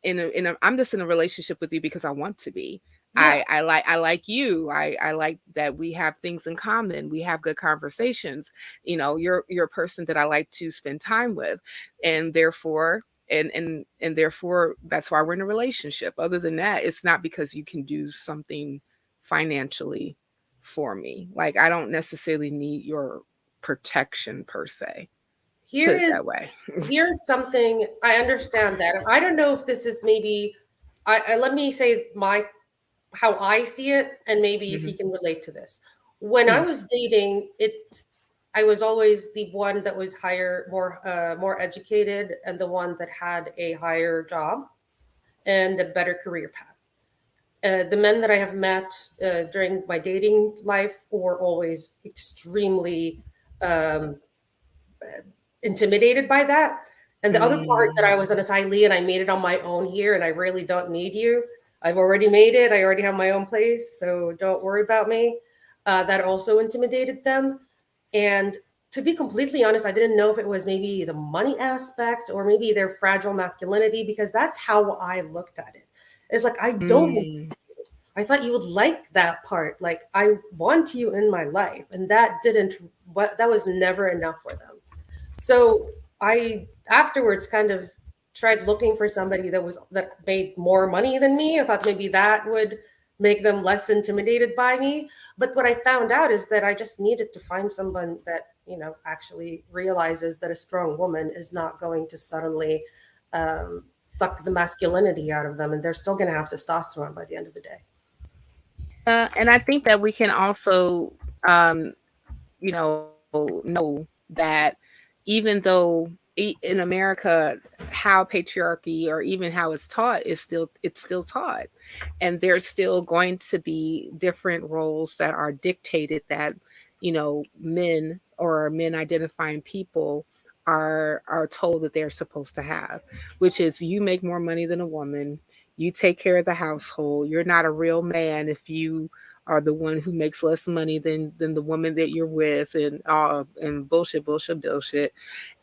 just in a relationship with you because I want to be. Yeah. I like you. I like that we have things in common. We have good conversations. You're a person that I like to spend time with, and therefore and therefore that's why we're in a relationship. Other than that, it's not because you can do something financially for me. Like I don't necessarily need your protection per se. Here Put it that is way. here's something I understand that. I don't know if this is maybe I let me say how I see it, and maybe if you Mhm. can relate to this. When I Mm. was dating, I was always the one that was more educated, and the one that had a higher job and a better career path. The men that I have met during my dating life were always extremely um, intimidated by that. And the other part that I Mm. was an asylee and I made it on my own here and I really don't need you. I've already made it. I already have my own place. So don't worry about me. That also intimidated them. And to be completely honest, I didn't know if it was maybe the money aspect or maybe their fragile masculinity because that's how I looked at it. It's like, I don't. Mm. I thought you would like that part. Like, I want you in my life. And that didn't, that was never enough for them. So I afterwards kind of tried looking for somebody that made more money than me. I thought maybe that would make them less intimidated by me. But what I found out is that I just needed to find someone that, actually realizes that a strong woman is not going to suddenly suck the masculinity out of them. And they're still going to have testosterone by the end of the day. And I think that we can also, know that even though in America, how patriarchy or even how it's taught it's still taught, and there's still going to be different roles that are dictated that men or men identifying people are told that they're supposed to have, which is you make more money than a woman, you take care of the household, you're not a real man if you are the one who makes less money than the woman that you're with, and bullshit,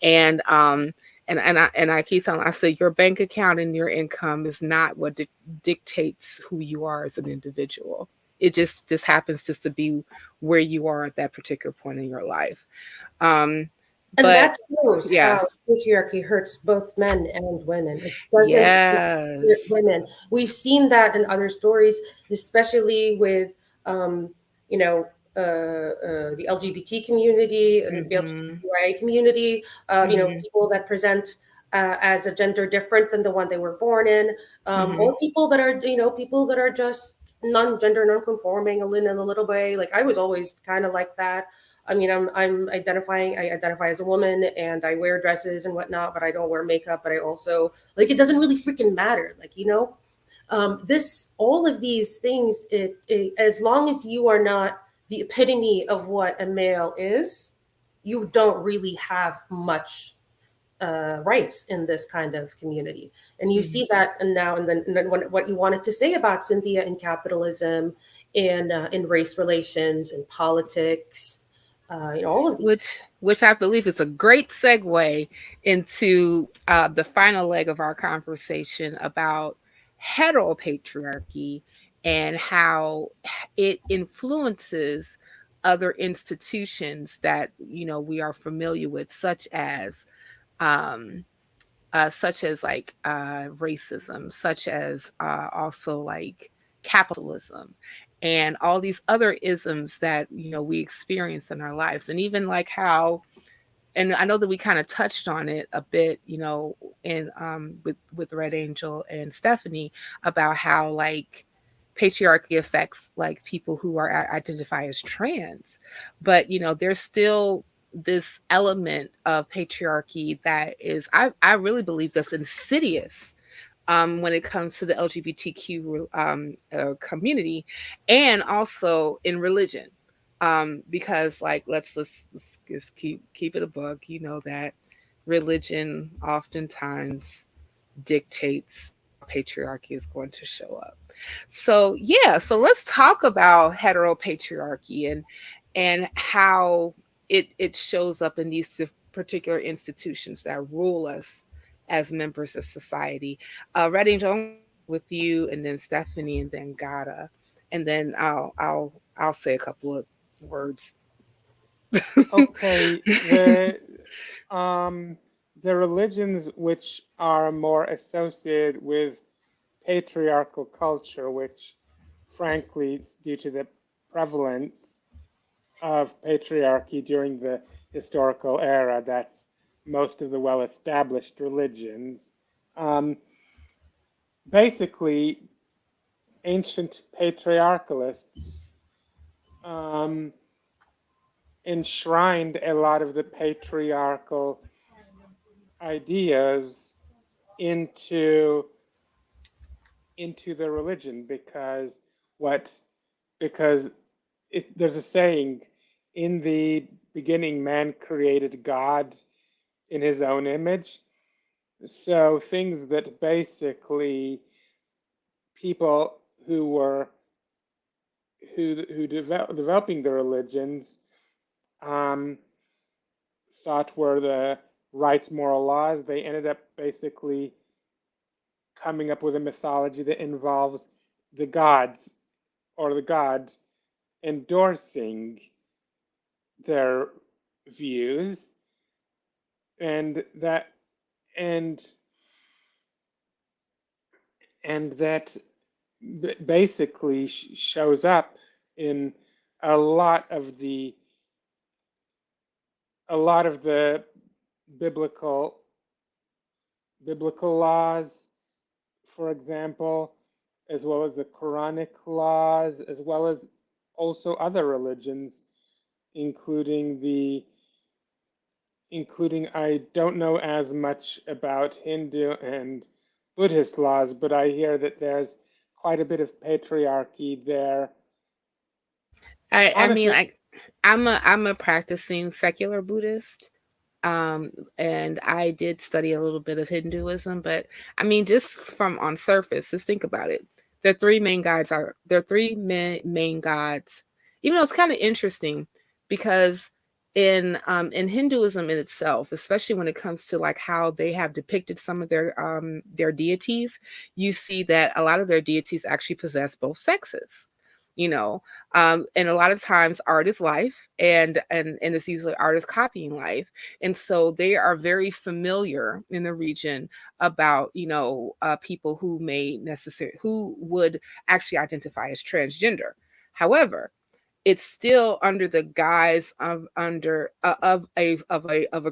and I keep saying, I say your bank account and your income is not what dictates who you are as an individual. It just happens just to be where you are at that particular point in your life. Um, And but that shows yeah, how patriarchy hurts both men and women. It doesn't just hurt yes, women. We've seen that in other stories, especially with, um, you know, the LGBT community and the hmm LGBTQIA community. hmm People that present as a gender different than the one they were born in, or people that are, people that are just non-gender, non-conforming, in a little way. Like I was always kind of like that. I mean, I identify as a woman, and I wear dresses and whatnot, but I don't wear makeup. But I also, like, it doesn't really freaking matter. Like, all of these things, as long as you are not the epitome of what a male is, you don't really have much rights in this kind of community. And you see that now and then. And then what you wanted to say about Cynthia in capitalism, and in race relations and politics, all of these. Which I believe is a great segue into the final leg of our conversation about heteropatriarchy and how it influences other institutions that we are familiar with, such as like racism, such as also like capitalism, and all these other isms that we experience in our lives. And even like how, and I know that we kind of touched on it a bit, in with Redangel and Stephanie, about how like patriarchy affects like people who are identify as trans, but there's still this element of patriarchy that is, I really believe, that's insidious when it comes to the LGBTQ community, and also in religion. Because like let's just keep it a buck, that religion oftentimes dictates how patriarchy is going to show up. So yeah, so let's talk about heteropatriarchy and how it shows up in these particular institutions that rule us as members of society. Redding, with you, and then Stephanie, and then Gada, and then I'll say a couple of words. Okay, the religions which are more associated with patriarchal culture, which frankly, due to the prevalence of patriarchy during the historical era, that's most of the well-established religions. Basically, ancient patriarchalists enshrined a lot of the patriarchal ideas into the religion, because there's a saying, in the beginning man created God in his own image. So things that basically people who were developing the religions thought were the right moral laws, they ended up basically coming up with a mythology that involves the gods endorsing their views, and that basically shows up in a lot of the biblical laws, for example, as well as the Quranic laws, as well as also other religions, including I don't know as much about Hindu and Buddhist laws, but I hear that there's quite a bit of patriarchy there. I mean, like, I'm a practicing secular Buddhist. And I did study a little bit of Hinduism, but I mean, just from on surface, just think about it. The three main gods are there are three main gods. Even though it's kind of interesting because in Hinduism in itself, especially when it comes to like how they have depicted some of their deities, you see that a lot of their deities actually possess both sexes. And a lot of times art is life, and it's usually art is copying life, and so they are very familiar in the region about people wwho who would actually identify as transgender. However, it's still under the guise of a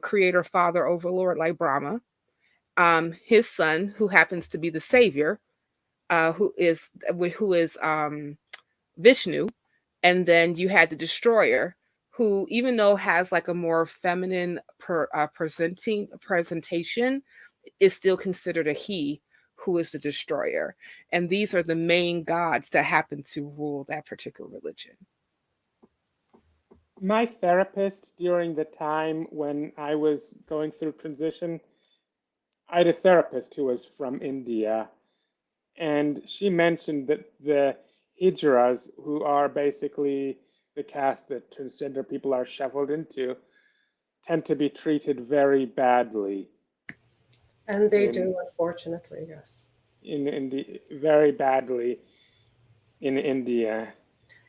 creator father overlord like Brahma, his son, who happens to be the savior, who is Vishnu, and then you had the destroyer, who, even though has like a more feminine presentation, is still considered a he, who is the destroyer. And these are the main gods that happen to rule that particular religion. My therapist, during the time when I was going through transition, I had a therapist who was from India, and she mentioned that the hijras, who are basically the caste that transgender people are shuffled into, tend to be treated very badly. And they do, unfortunately, yes. In India, very badly in India.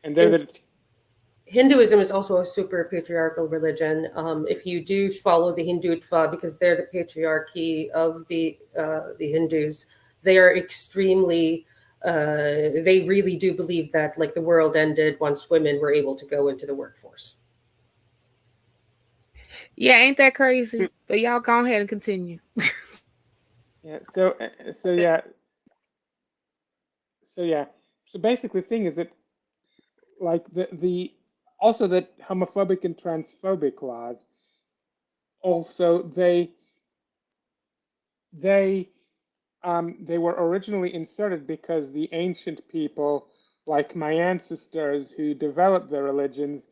And they're the Hinduism is also a super patriarchal religion. If you do follow the Hindutva, because they're the patriarchy of the Hindus, they are extremely. They really do believe that like the world ended once women were able to go into the workforce. Yeah, ain't that crazy? But y'all go ahead and continue. yeah. So yeah. So basically, the thing is that like the also that homophobic and transphobic laws also they were originally inserted because the ancient people, like my ancestors who developed their religions,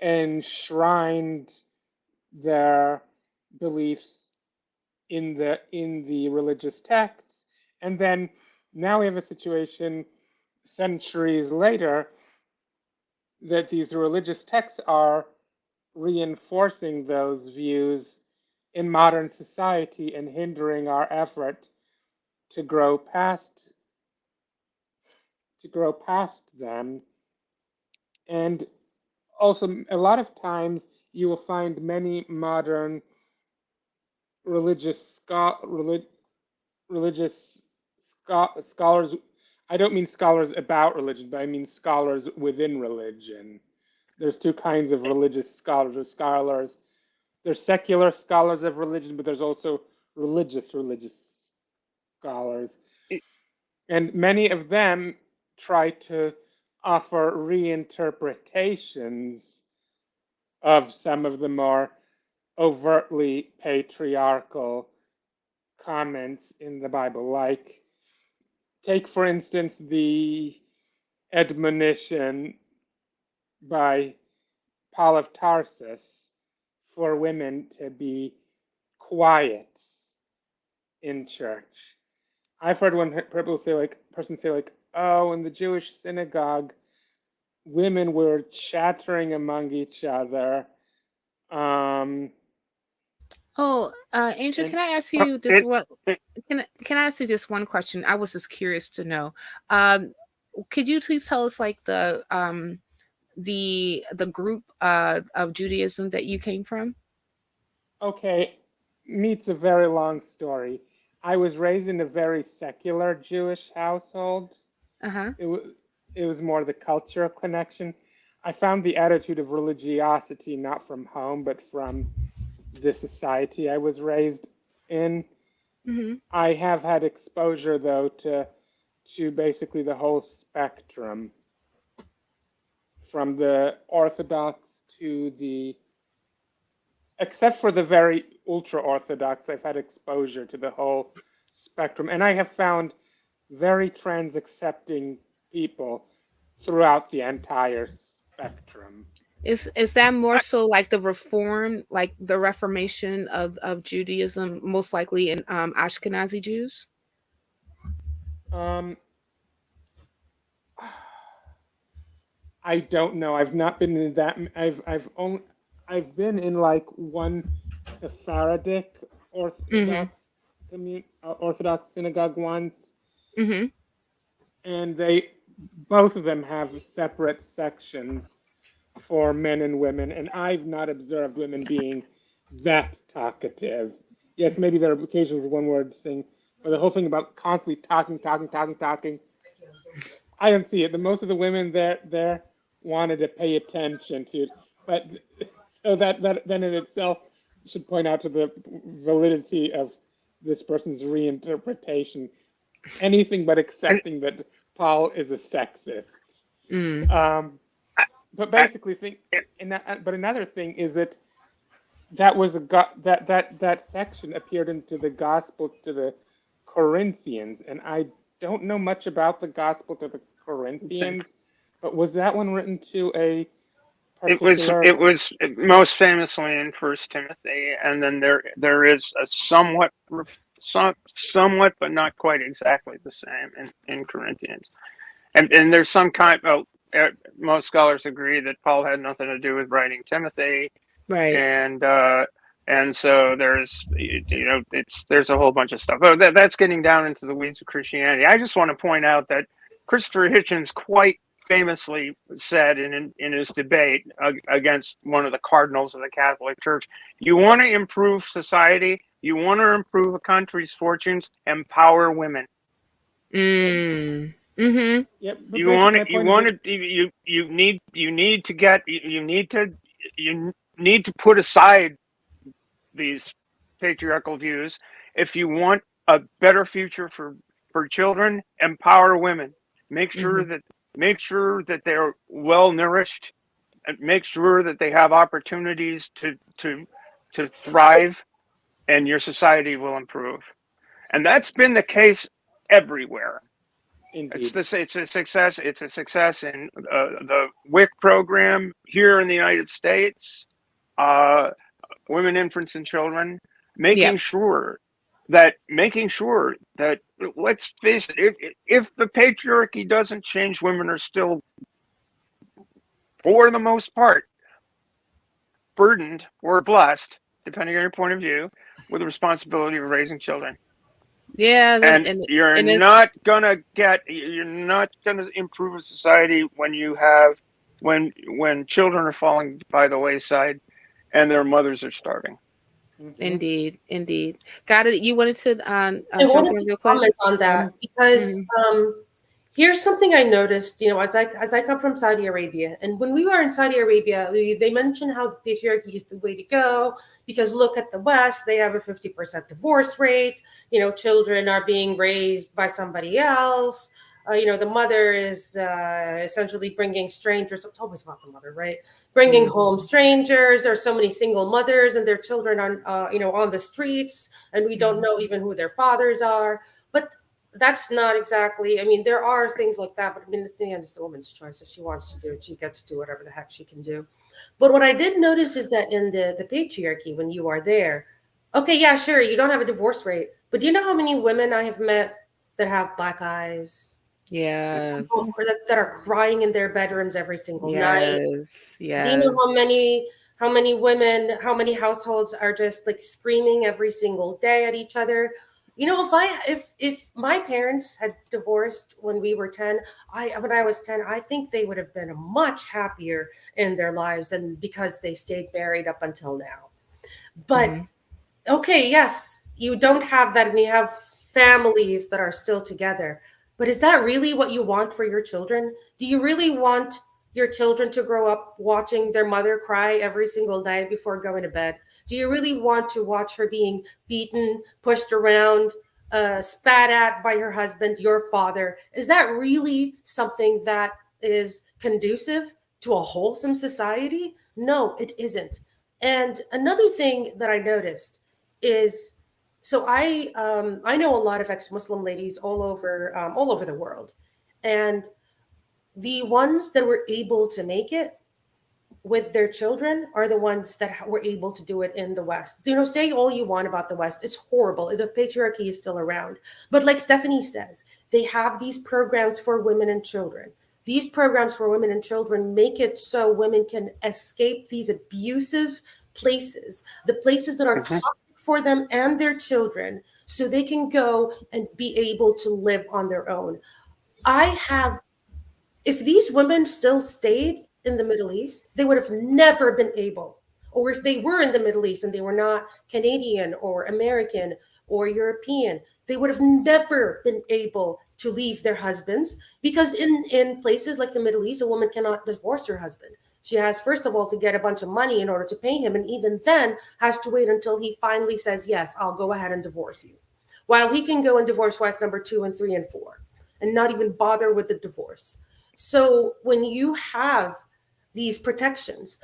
enshrined their beliefs in the religious texts. And then now we have a situation centuries later that these religious texts are reinforcing those views in modern society and hindering our effort to grow past them. And also, a lot of times you will find many modern religious scholars. I don't mean scholars about religion, but I mean scholars within religion. There's two kinds of religious scholars. There's secular scholars of religion, but there's also religious scholars. And many of them try to offer reinterpretations of some of the more overtly patriarchal comments in the Bible. Like, take for instance the admonition by Paul of Tarsus for women to be quiet in church. I've heard one person say like, oh, in the Jewish synagogue, women were chattering among each other. Angel, can I ask you this? Can I ask you just one question? I was just curious to know. Could you please tell us like the group of Judaism that you came from? Okay, it's a very long story. I was raised in a very secular Jewish household. Uh-huh. It was more the cultural connection. I found the attitude of religiosity not from home, but from the society I was raised in. Mm-hmm. I have had exposure though to basically the whole spectrum, from the Orthodox to the, except for the very ultra Orthodox, I've had exposure to the whole spectrum, and I have found very trans accepting people throughout the entire spectrum. Is that more so like the reform, like the Reformation of Judaism, most likely in Ashkenazi Jews? I don't know. I've not been in that. I've been in like one Sephardic Orthodox Orthodox synagogue once, Mm-hmm. and both of them have separate sections for men and women, and I've not observed women being that talkative. Yes, maybe there are occasions one word thing, but the whole thing about constantly talking. I don't see it. The most of the women there wanted to pay attention to it, but so that then in itself should point out to the validity of this person's reinterpretation anything but accepting that Paul is a sexist. But basically, but another thing is that that section appeared into the Gospel to the Corinthians, and I don't know much about the Gospel to the Corinthians, but was that one written to a particular? It was most famously in First Timothy, and then there is a somewhat but not quite exactly the same in Corinthians, and there's some kind. Most scholars agree that Paul had nothing to do with writing Timothy, Right. And so there's there's a whole bunch of stuff. Oh, that's getting down into the weeds of Christianity. I just want to point out that Christopher Hitchens quite famously said in his debate against one of the cardinals of the Catholic Church, you want to improve society, you want to improve a country's fortunes, empower women. Mm-hmm. Yep. You need to put aside these patriarchal views if you want a better future for children. Empower women. Make sure that they're well nourished, and make sure that they have opportunities to thrive, and your society will improve. And that's been the case everywhere. Indeed. It's a success. It's a success in the WIC program here in the United States. Women, infants, and children. Making sure that let's face it, if the patriarchy doesn't change, women are still, for the most part, burdened or blessed, depending on your point of view, with the responsibility of raising children. Yeah, and you're not gonna improve a society when children are falling by the wayside and their mothers are starving. Indeed. Got it. You wanted to I wanted to comment on that because here's something I noticed. As I come from Saudi Arabia, and when we were in Saudi Arabia, they mentioned how the patriarchy is the way to go because look at the West; they have a 50% divorce rate. Children are being raised by somebody else. The mother is essentially bringing strangers. It's always about the mother, right? Bringing home strangers. There's so many single mothers and their children on the streets, and we don't know even who their fathers are. But that's not exactly. There are things like that, but it's the end. It's the woman's choice. If she wants to do it, she gets to do whatever the heck she can do. But what I did notice is that in the patriarchy, when you are there, okay, yeah, sure, you don't have a divorce rate, but do you know how many women I have met that have black eyes? Yes. That are crying in their bedrooms every single night. Yes. Do you know how many women, how many households are just like screaming every single day at each other? If my parents had divorced when we were 10, when I was 10, I think they would have been much happier in their lives than because they stayed married up until now. But okay, yes, you don't have that, and you have families that are still together. But is that really what you want for your children? Do you really want your children to grow up watching their mother cry every single night before going to bed? Do you really want to watch her being beaten, pushed around, spat at by her husband, your father? Is that really something that is conducive to a wholesome society? No, it isn't. And another thing that I noticed is, so I know a lot of ex-Muslim ladies all over the world, and the ones that were able to make it with their children are the ones that were able to do it in the West. Say all you want about the West, it's horrible. The patriarchy is still around, but like Stephanie says, they have these programs for women and children. These programs for women and children make it so women can escape these abusive places, the places that are toxic for them and their children, so they can go and be able to live on their own. If these women still stayed in the Middle East, they would have never been able, or if they were in the Middle East and they were not Canadian or American or European, they would have never been able to leave their husbands, because in places like the Middle East, a woman cannot divorce her husband. She has, first of all, to get a bunch of money in order to pay him, and even then has to wait until he finally says, yes, I'll go ahead and divorce you. while he can go and divorce wife number 2 and 3 and 4 and not even bother with the divorce. So when you have these protections,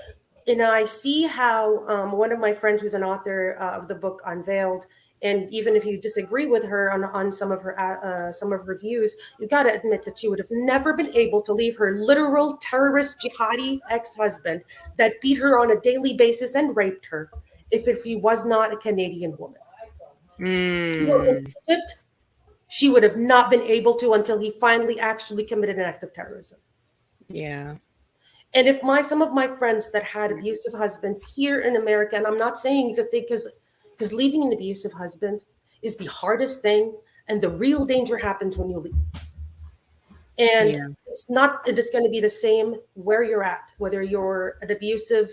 and I see how one of my friends who's an author of the book Unveiled, and even if you disagree with her on some of her views, you got to admit that she would have never been able to leave her literal terrorist jihadi ex-husband that beat her on a daily basis and raped her if he was not a Canadian woman. He was in Egypt. She would have not been able to until he finally actually committed an act of terrorism. Yeah. And if some of my friends that had abusive husbands here in America, and I'm not saying that because leaving an abusive husband is the hardest thing, and the real danger happens when you leave. And Yeah. it is going to be the same where you're at, whether you're an abusive,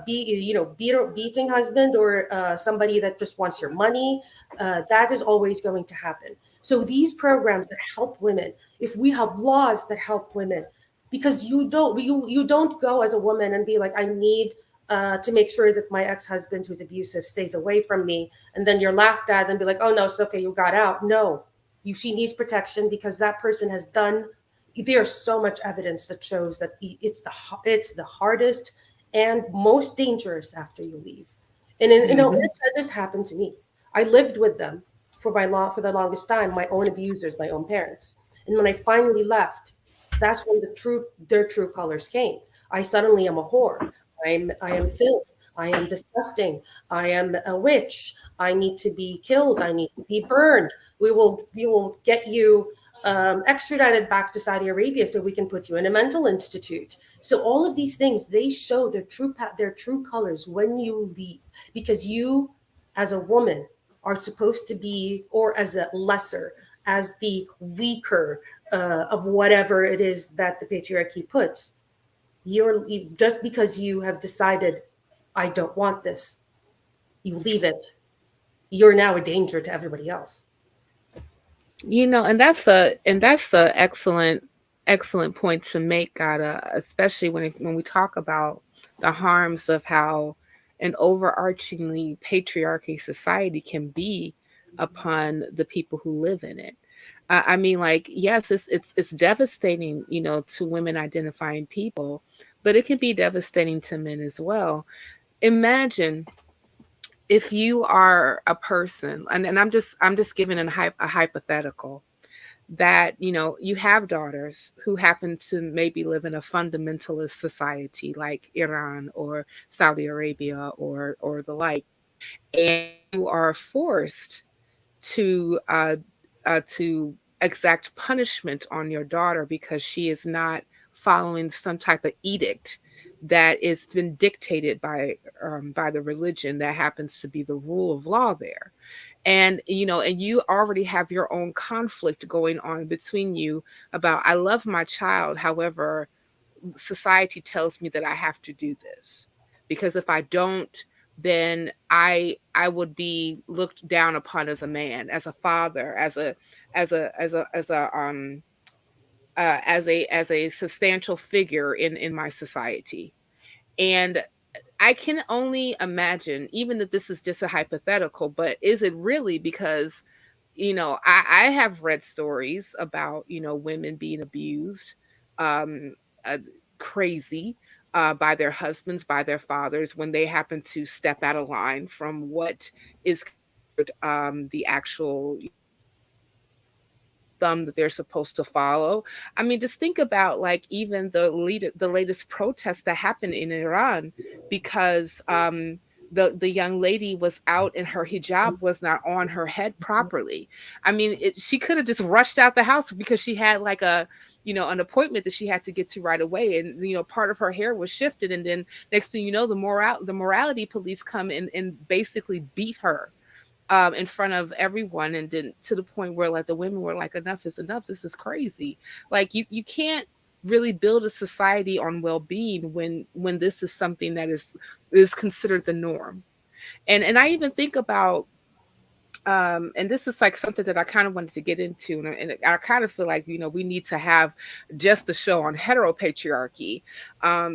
beating husband or somebody that just wants your money. That is always going to happen. So these programs that help women, if we have laws that help women, because you don't go as a woman and be like, I need to make sure that my ex-husband who's abusive stays away from me, and then you're laughed at and be like, oh no, it's okay, you got out. No, she needs protection because that person has done. There's so much evidence that shows that it's the hardest and most dangerous after you leave. And this happened to me. I lived with them for the longest time, my own abusers, my own parents. And when I finally left, that's when their true colors came. I suddenly am a whore. I am filth. I am disgusting. I am a witch. I need to be killed. I need to be burned. We will get you extradited back to Saudi Arabia so we can put you in a mental institute. So all of these things, they show their true colors when you leave, because you, as a woman, are supposed to be, or as a lesser, as the weaker of whatever it is that the patriarchy puts. Just because you have decided, I don't want this, you leave it, you're now a danger to everybody else. And that's a excellent point to make, Gada, especially when we talk about the harms of how an overarchingly patriarchy society can be upon the people who live in it. I mean, like, yes, it's devastating, to women identifying people, but it can be devastating to men as well. Imagine if you are a person, and I'm just giving a hypothetical, that you have daughters who happen to maybe live in a fundamentalist society like Iran or Saudi Arabia or the like, and you are forced to exact punishment on your daughter because she is not following some type of edict that has been dictated by the religion that happens to be the rule of law there. And you already have your own conflict going on between you about, I love my child, however society tells me that I have to do this, because if I don't, then I would be looked down upon as a man, as a father, as a substantial figure in my society. And I can only imagine, even if this is just a hypothetical, but is it really? Because, I have read stories about, women being abused, um, uh, crazy, by their husbands, by their fathers, when they happen to step out of line from what is considered, the actual thumb that they're supposed to follow. I mean, just think about, like, even the latest protests that happened in Iran because the young lady was out and her hijab was not on her head properly. I mean, she could have just rushed out the house because she had like an appointment that she had to get to right away, and part of her hair was shifted, and then next thing you know, the morality police come in and basically beat her in front of everyone, and then to the point where, like, the women were like, enough is enough, this is crazy. Like, you can't really build a society on well-being when this is something that is considered the norm. And I even think about and this is like something that I kind of wanted to get into, and I kind of feel like we need to have just a show on heteropatriarchy,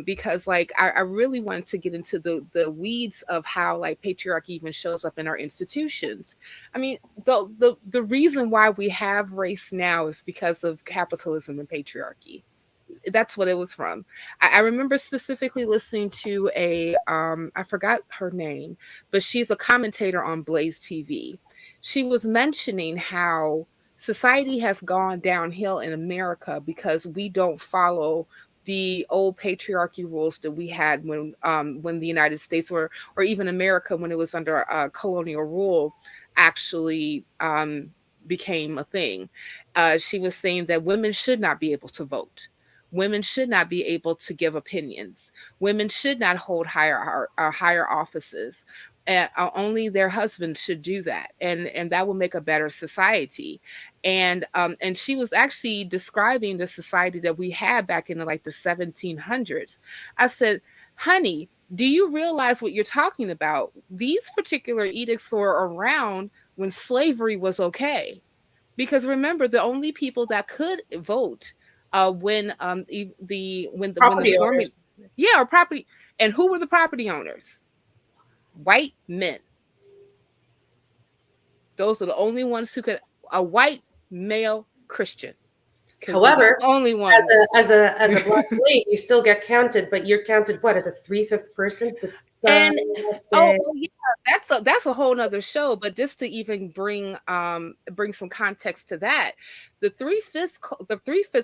because like I really wanted to get into the weeds of how like patriarchy even shows up in our institutions. I mean, the reason why we have race now is because of capitalism and patriarchy. That's what it was from. I remember specifically listening to a I forgot her name, but she's a commentator on Blaze TV. She was mentioning how society has gone downhill in America because we don't follow the old patriarchy rules that we had when the United States or even America when it was under colonial rule actually became a thing. She was saying that women should not be able to vote. Women should not be able to give opinions. Women should not hold higher offices. Only their husbands should do that, and that will make a better society. And she was actually describing the society that we had back in like the 1700s. I said, honey, do you realize what you're talking about? These particular edicts were around when slavery was okay. Because remember, the only people that could vote when the Property formula, owners. yeah, or property, and who were the property owners? White men. Those are the only ones who could. A white male Christian. However, the only one. as a black slave, you still get counted, but you're counted what, as a 3/5 person? And Disgusting. yeah, that's a whole nother show. But just to even bring some context to that, the three fifths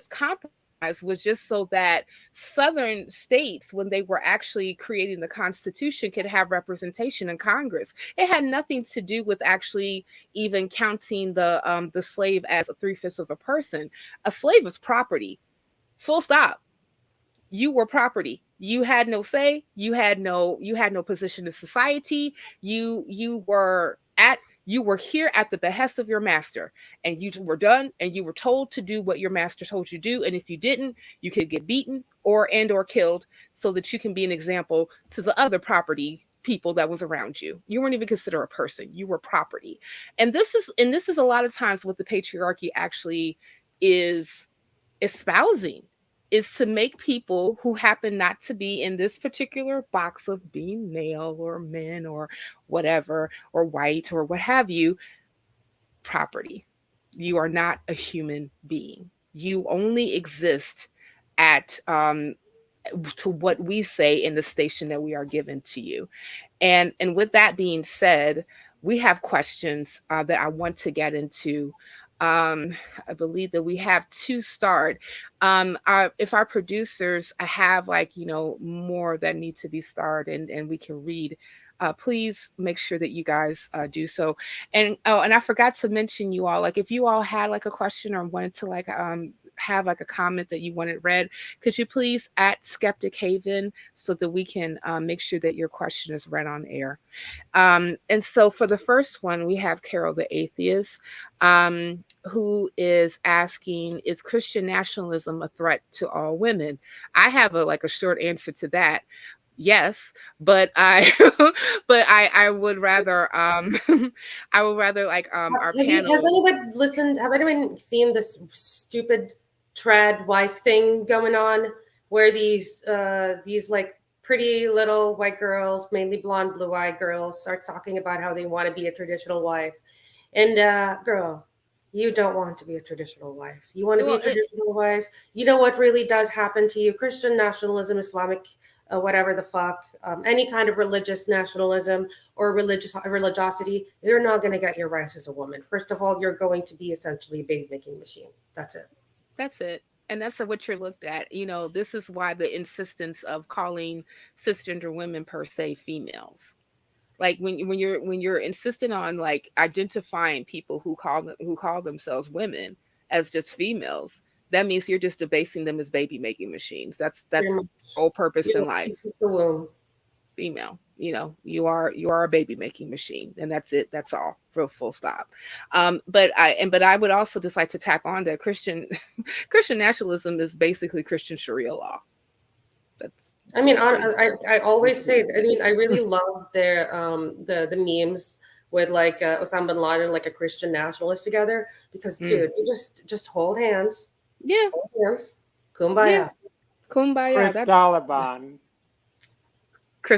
compromise was just so that Southern states, when they were actually creating the Constitution, could have representation in Congress. It had nothing to do with actually even counting the slave as a 3/5 of a person. A slave is property. Full stop. You were property. You had no say. You had no position in society. You were here at the behest of your master, and you were done, and you were told to do what your master told you to do. And if you didn't, you could get beaten or killed, so that you can be an example to the other property people that was around you. You weren't even considered a person. You were property. And this is a lot of times what the patriarchy actually is espousing, is to make people who happen not to be in this particular box of being male or men or whatever, or white or what have you, property. You are not a human being. You only exist at to what we say in the station that we are given to you. And with that being said, we have questions that I want to get into. I believe that we have to start. If our producers have like more that need to be started and we can read, please make sure that you guys do so. And and I forgot to mention, you all, like if you all had like a question or wanted to like have like a comment that you wanted read, could you please at Skeptic Haven so that we can make sure that your question is read on air. And so for the first one, we have Carol the Atheist, who is asking, is Christian nationalism a threat to all women? I have a short answer to that. Yes, but I but I would rather I would rather like our panel. Has anyone listened? Have anyone seen this stupid trad wife thing going on, where these like pretty little white girls, mainly blonde, blue-eyed girls, start talking about how they want to be a traditional wife? And girl, you don't want to be a traditional wife. You want to be a traditional wife. You know what really does happen to you? Christian nationalism, Islamic, whatever the fuck, any kind of religious nationalism or religiosity, you're not going to get your rights as a woman. First of all, you're going to be essentially a baby making machine. That's it. That's it. And that's what you're looked at. This is why the insistence of calling cisgender women per se females. Like when you're insistent on like identifying people who call themselves women as just females, that means you're just debasing them as baby making machines. That's whole purpose in life. Female, you are a baby making machine, and that's it. That's all. For full stop. But I would also just like to tack on that Christian nationalism is basically Christian Sharia law. I always say, I really love the memes with like Osama bin Laden, like a Christian nationalist together, because dude, you just hold hands, Yeah. hold hands, kumbaya. Yeah. Kumbaya. Chris Taliban.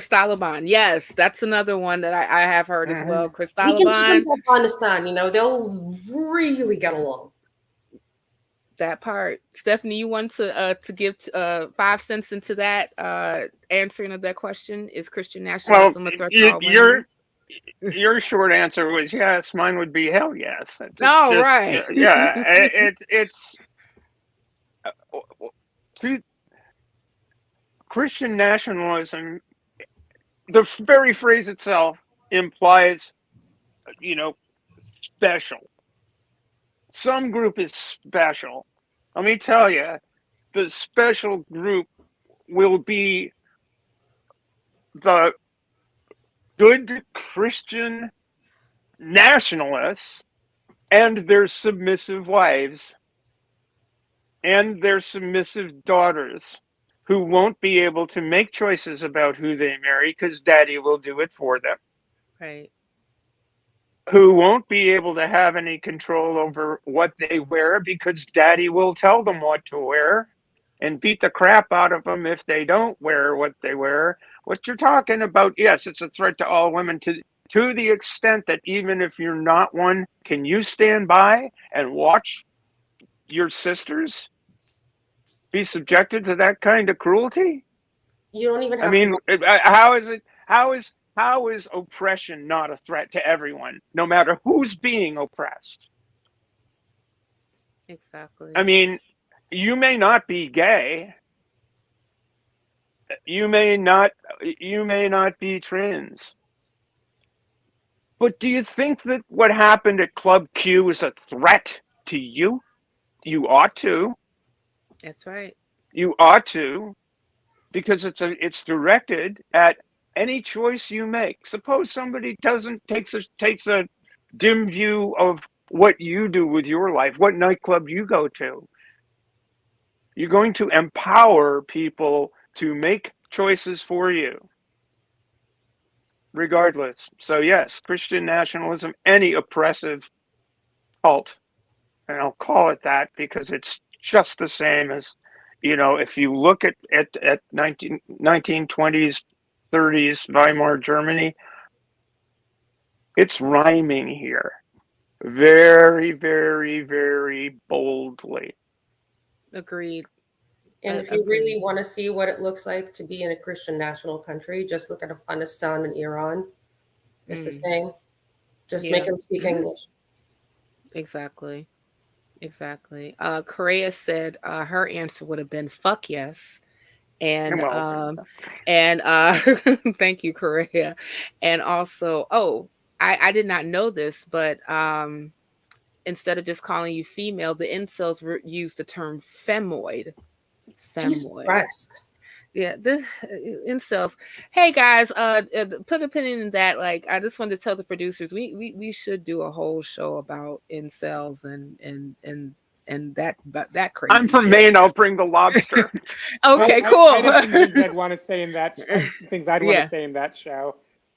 Taliban. Yes, that's another one that I have heard as well. Chris He can take Taliban. them to Afghanistan, you know, they'll really get along. That part. Stephanie, you want to give 5 cents into that answering of that question? Is Christian nationalism a threat to all women? Your short answer was yes. Mine would be hell yes. It's Oh, just, right. yeah. It's Christian nationalism. The very phrase itself implies, special. Some group is special. Let me tell you, the special group will be the good Christian nationalists and their submissive wives and their submissive daughters who won't be able to make choices about who they marry because daddy will do it for them. Right. Who won't be able to have any control over what they wear because daddy will tell them what to wear and beat the crap out of them if they don't wear what they wear. What you're talking about, yes, it's a threat to all women to the extent that even if you're not one, can you stand by and watch your sisters be subjected to that kind of cruelty? You don't even have I mean, to. how is oppression not a threat to everyone, no matter who's being oppressed? Exactly. I mean, you may not be gay. You may not be trans. But do you think that what happened at Club Q is a threat to you? You ought to. That's right. You ought to, because it's directed at any choice you make. Suppose somebody takes a dim view of what you do with your life, what nightclub you go to. You're going to empower people to make choices for you, regardless. So yes, Christian nationalism, any oppressive cult, and I'll call it that because it's just the same as, if you look at 1920s, 30s Weimar Germany, it's rhyming here very, very, very boldly. Agreed. And if you really want to see what it looks like to be in a Christian national country, just look at Afghanistan and Iran. It's the same. Just make them speak English. Exactly. Correa said her answer would have been fuck yes. And thank you, Correa. And also, I did not know this, but instead of just calling you female, the incels used the term femoid. Jesus Christ. Yeah, the incels. Hey guys, put a pin in that. Like, I just wanted to tell the producers we should do a whole show about incels and that crazy. I'm from Maine. I'll bring the lobster. Okay, cool. I have some things I'd want to say in that. Things I'd want to say in that show.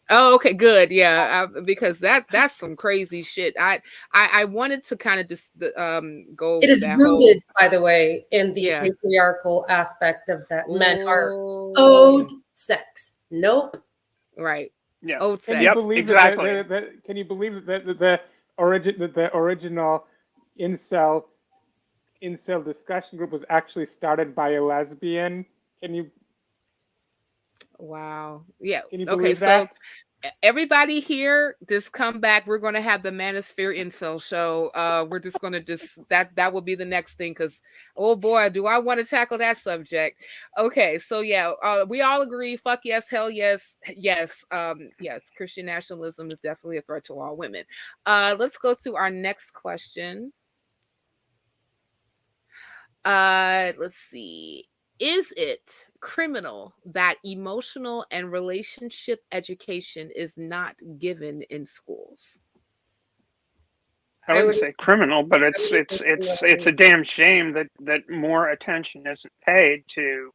Oh, okay, good. Yeah, because that's some crazy shit. I wanted to kind of just go. It is rooted, by the way, in the patriarchal aspect of that. Men are owed sex. Nope. Right. Yeah. Owed sex. Can you believe exactly. Can you believe that the original incel discussion group was actually started by a lesbian? Can you? Wow. Yeah. Can you believe that? So everybody here, just come back. We're going to have the Manosphere Incel show. We're just going to that will be the next thing, because oh boy, do I want to tackle that subject. Okay, so yeah, we all agree. Fuck yes, hell yes, yes, yes. Christian nationalism is definitely a threat to all women. Let's go to our next question. Let's see. Is it criminal that emotional and relationship education is not given in schools? I wouldn't say criminal, but it's a damn shame that more attention isn't paid to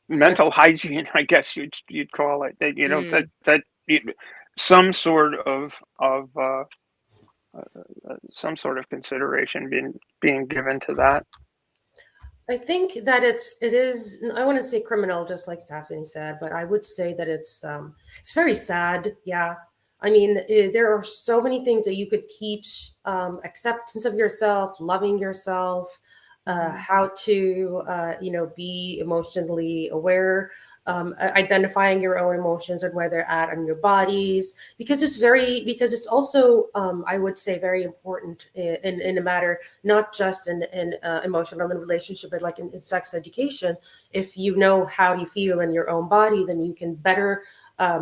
mental hygiene, I guess you'd call it. That some sort of some sort of consideration being given to that. I think that it is, I want to say criminal, just like Stephanie said, but I would say that it's very sad. Yeah. I mean, there are so many things that you could teach, acceptance of yourself, loving yourself, how to, be emotionally aware, identifying your own emotions and where they're at on your bodies, because it's also, I would say, very important in a matter, not just in emotional and relationship, but like in sex education. If you know how you feel in your own body, then you can better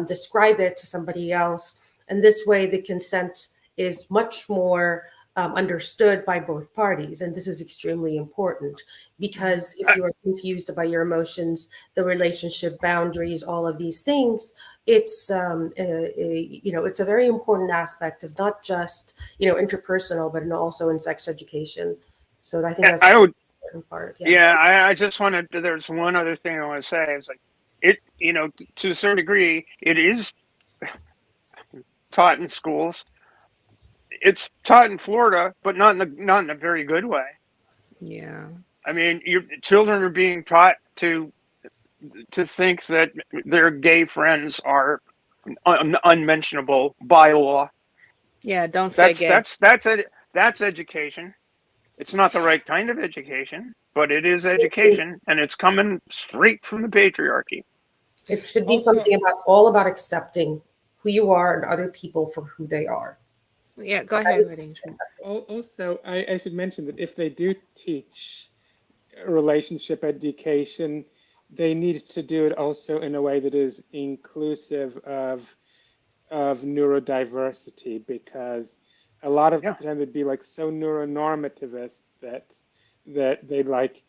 describe it to somebody else. And this way, the consent is much more understood by both parties. And this is extremely important, because if you are confused about your emotions, the relationship boundaries, all of these things, it's it's a very important aspect of not just interpersonal, but also in sex education. So I think that's I would, the important part. I just wanted. There's one other thing I want to say. It's like to a certain degree, it is taught in schools. It's taught in Florida, but not in a very good way. Yeah. I mean, your children are being taught to think that their gay friends are unmentionable by law. Yeah. Don't say gay. That's education. It's not the right kind of education, but it is education, and it's coming straight from the patriarchy. It should be Also, something all about accepting who you are and other people for who they are. Yeah. Go That ahead, is Redangel. also, I should mention that if they do teach relationship education, they need to do it also in a way that is inclusive of neurodiversity, because a lot of Yeah. the time they'd be like so neuronormativist that they like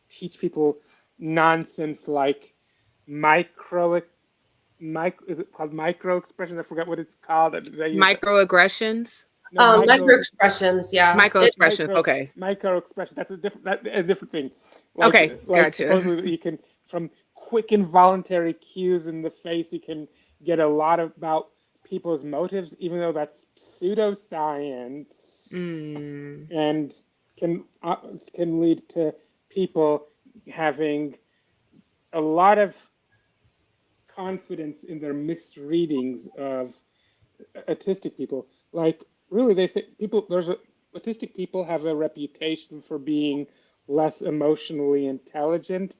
teach people nonsense like micro is it called micro expressions? I forgot what it's called. They use Microaggressions. no micro expressions. Yeah. Microexpressions. Okay. micro expression. That's a different thing. Okay. Like Gotcha. supposedly that you can, from quick involuntary cues in the face, you can get a lot about people's motives, even though that's pseudoscience, Mm. and can lead to people having a lot of confidence in their misreadings of autistic people. Like, really, they say autistic people have a reputation for being less emotionally intelligent.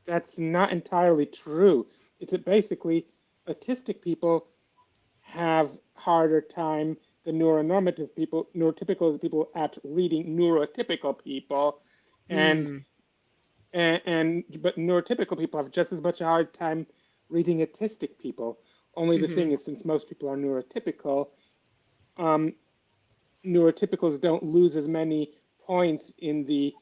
That's not entirely true. It's that basically autistic people have harder time than neuronormative people, neurotypical people, at reading neurotypical people, and Mm. but neurotypical people have just as much a hard time reading autistic people. Only the Mm-hmm. thing is, since most people are neurotypical, neurotypicals don't lose as many points in the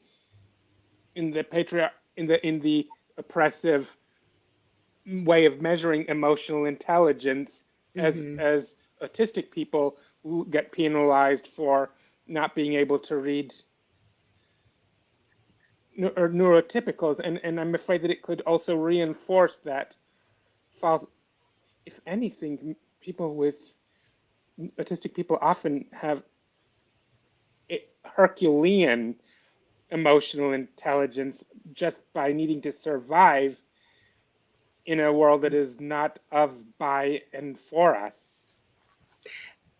oppressive way of measuring emotional intelligence Mm-hmm. as autistic people who get penalized for not being able to read or neurotypicals, and I'm afraid that it could also reinforce that false. If anything, people with autistic people often have Herculean emotional intelligence just by needing to survive in a world that is not of, by, and for us.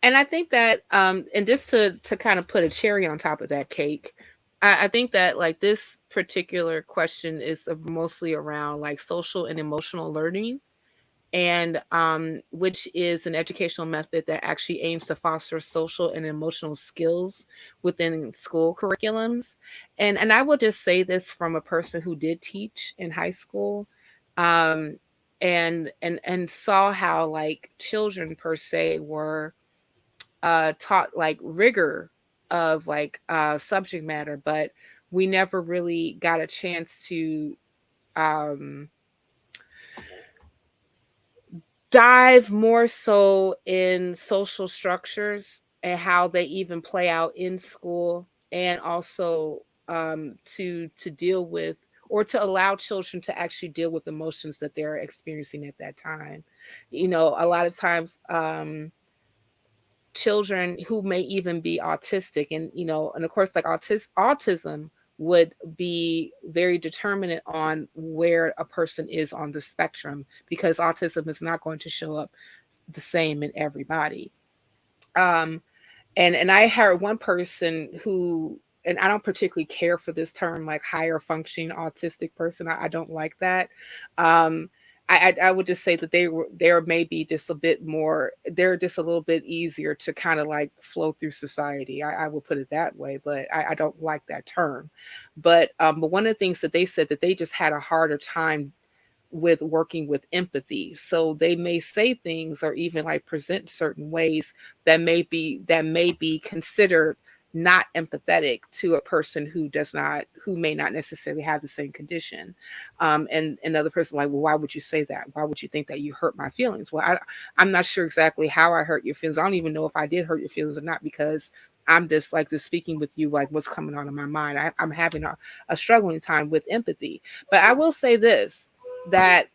And I think that, and just to kind of put a cherry on top of that cake, I think that like this particular question is mostly around like social and emotional learning, and which is an educational method that actually aims to foster social and emotional skills within school curriculums. And I will just say this from a person who did teach in high school, um, and saw how like children per se were taught like rigor of like subject matter, but we never really got a chance to um, dive more so in social structures and how they even play out in school, and also to deal with or to allow children to actually deal with emotions that they're experiencing at that time. You know, a lot of times, children who may even be autistic, and you know, and of course, like autism would be very determinant on where a person is on the spectrum, because autism is not going to show up the same in everybody. um and I heard one person who, and I don't particularly care for this term, like higher functioning autistic person. I don't like that. um I would just say that they're maybe just a bit more, they're just a little bit easier to kind of like flow through society. I will put it that way, but I don't like that term. But one of the things that they said, that they just had a harder time with working with empathy. So they may say things or even like present certain ways that may be considered not empathetic to a person who may not necessarily have the same condition. And another person like, well, why would you say that? Why would you think that you hurt my feelings? Well, I'm not sure exactly how I hurt your feelings. I don't even know if I did hurt your feelings or not, because I'm just speaking with you, like what's coming on in my mind. I'm having a struggling time with empathy. But I will say this, that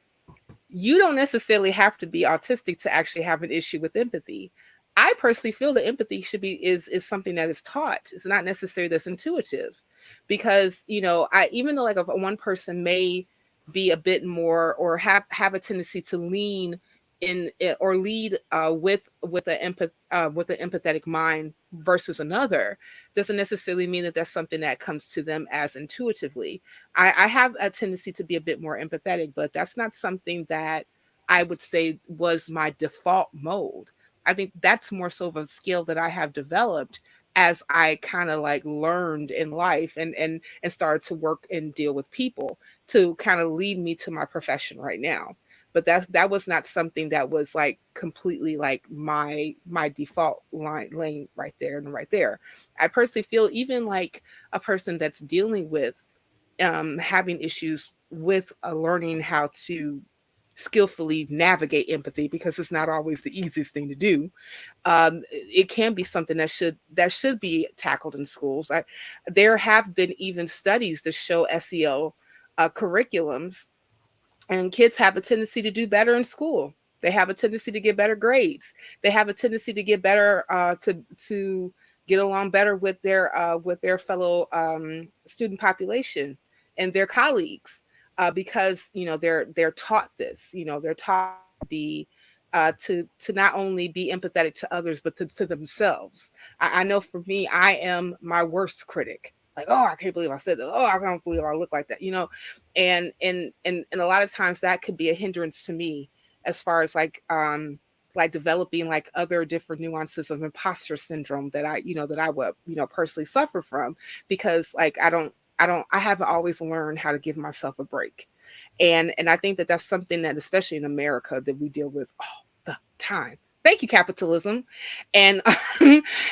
you don't necessarily have to be autistic to actually have an issue with empathy. I personally feel that empathy should be is something that is taught. It's not necessarily that's intuitive, because you know, I even though like if one person may be a bit more or have a tendency to lean in or lead with an empathetic mind versus another, doesn't necessarily mean that that's something that comes to them as intuitively. I have a tendency to be a bit more empathetic, but that's not something that I would say was my default mode. I think that's more so of a skill that I have developed as I kind of like learned in life and started to work and deal with people to kind of lead me to my profession right now. But that was not something that was like completely like my default lane right there and right there. I personally feel even like a person that's dealing with having issues with learning how to skillfully navigate empathy, because it's not always the easiest thing to do. It can be something that should be tackled in schools. There have been even studies to show SEL curriculums, and kids have a tendency to do better in school. They have a tendency to get better grades. They have a tendency to get better to get along better with their fellow student population and their colleagues, because you know they're taught this. You know, they're taught to be to not only be empathetic to others, but to themselves. I know for me, I am my worst critic. Like, oh, I can't believe I said that. Oh, I can't believe I look like that. You know, and a lot of times that could be a hindrance to me as far as like developing like other different nuances of imposter syndrome that I would personally suffer from, because like I haven't always learned how to give myself a break. And I think that that's something that, especially in America, that we deal with all the time. Thank you, capitalism. And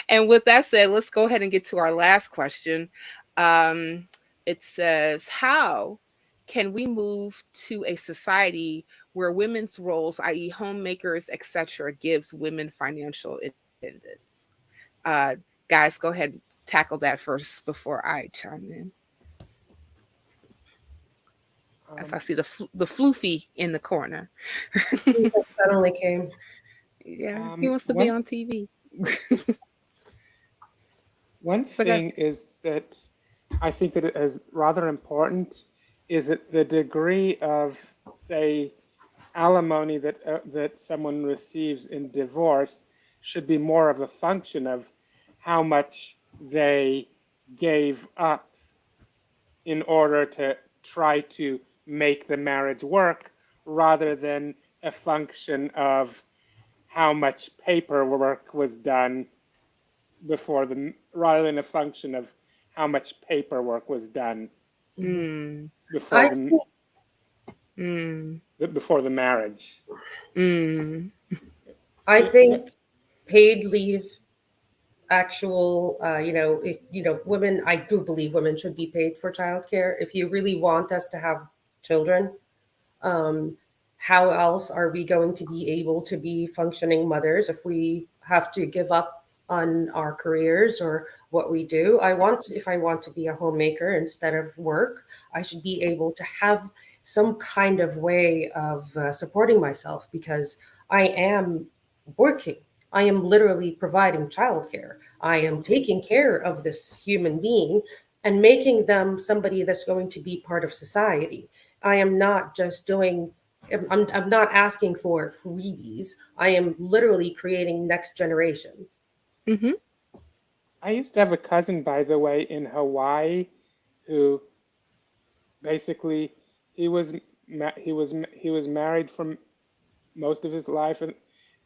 and with that said, let's go ahead and get to our last question. um it says, how can we move to a society where women's roles, i.e. homemakers, etc., gives women financial independence? uh Guys, go ahead and tackle that first before I chime in, as I see the floofy in the corner. That only came. Yeah, he wants to be on TV. One thing is that I think that it is rather important is that the degree of, say, alimony that someone receives in divorce should be more of a function of how much they gave up in order to try to make the marriage work, rather than a function of how much paperwork was done rather than a function of how much paperwork was done Mm, before mm, before the marriage. mm, I think paid leave, actual, women, I do believe women should be paid for childcare. If you really want us to have children, um, how else are we going to be able to be functioning mothers if we have to give up on our careers or what we do. If I want to be a homemaker instead of work, I should be able to have some kind of way of supporting myself, because I am working. I am literally providing childcare. I am taking care of this human being and making them somebody that's going to be part of society. I am not just doing, I'm not asking for freebies. I am literally creating next generation. Mm-hmm. I used to have a cousin, by the way, in Hawaii, who basically he was married for most of his life,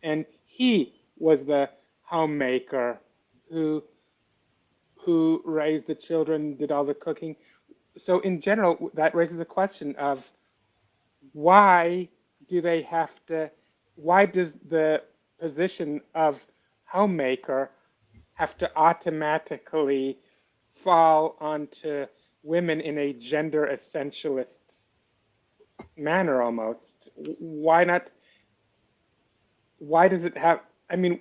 and he was the homemaker who raised the children, did all the cooking. So in general, that raises a question of why do they have to? Why does the position of homemaker have to automatically fall onto women in a gender essentialist manner almost? Why not? Why does it have? I mean,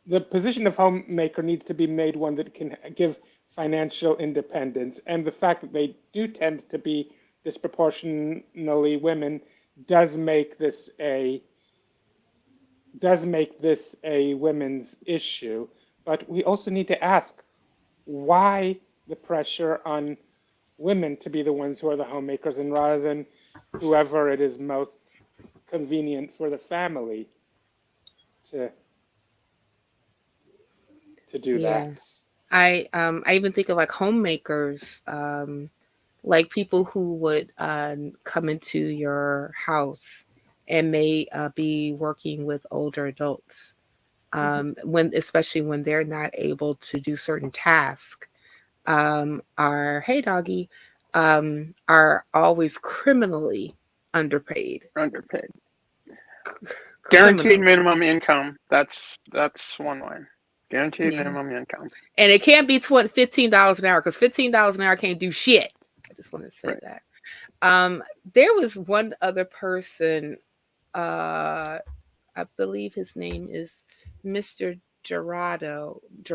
the position of homemaker needs to be made one that can give financial independence, and the fact that they do tend to be disproportionately women does make this a women's issue. But we also need to ask why the pressure on women to be the ones who are the homemakers, and rather than whoever it is most convenient for the family to do Yeah. that. I even think of like homemakers, like people who would come into your house and may be working with older adults, especially when they're not able to do certain tasks, are, hey doggy, are always criminally underpaid. Underpaid. Guaranteed Criminally. minimum income. That's one line. Guaranteed Yeah. minimum income. And it can't be $15 an hour, because $15 an hour can't do shit. I just want to say Right. that. There was one other person, I believe his name is Mr. Gerardo. It's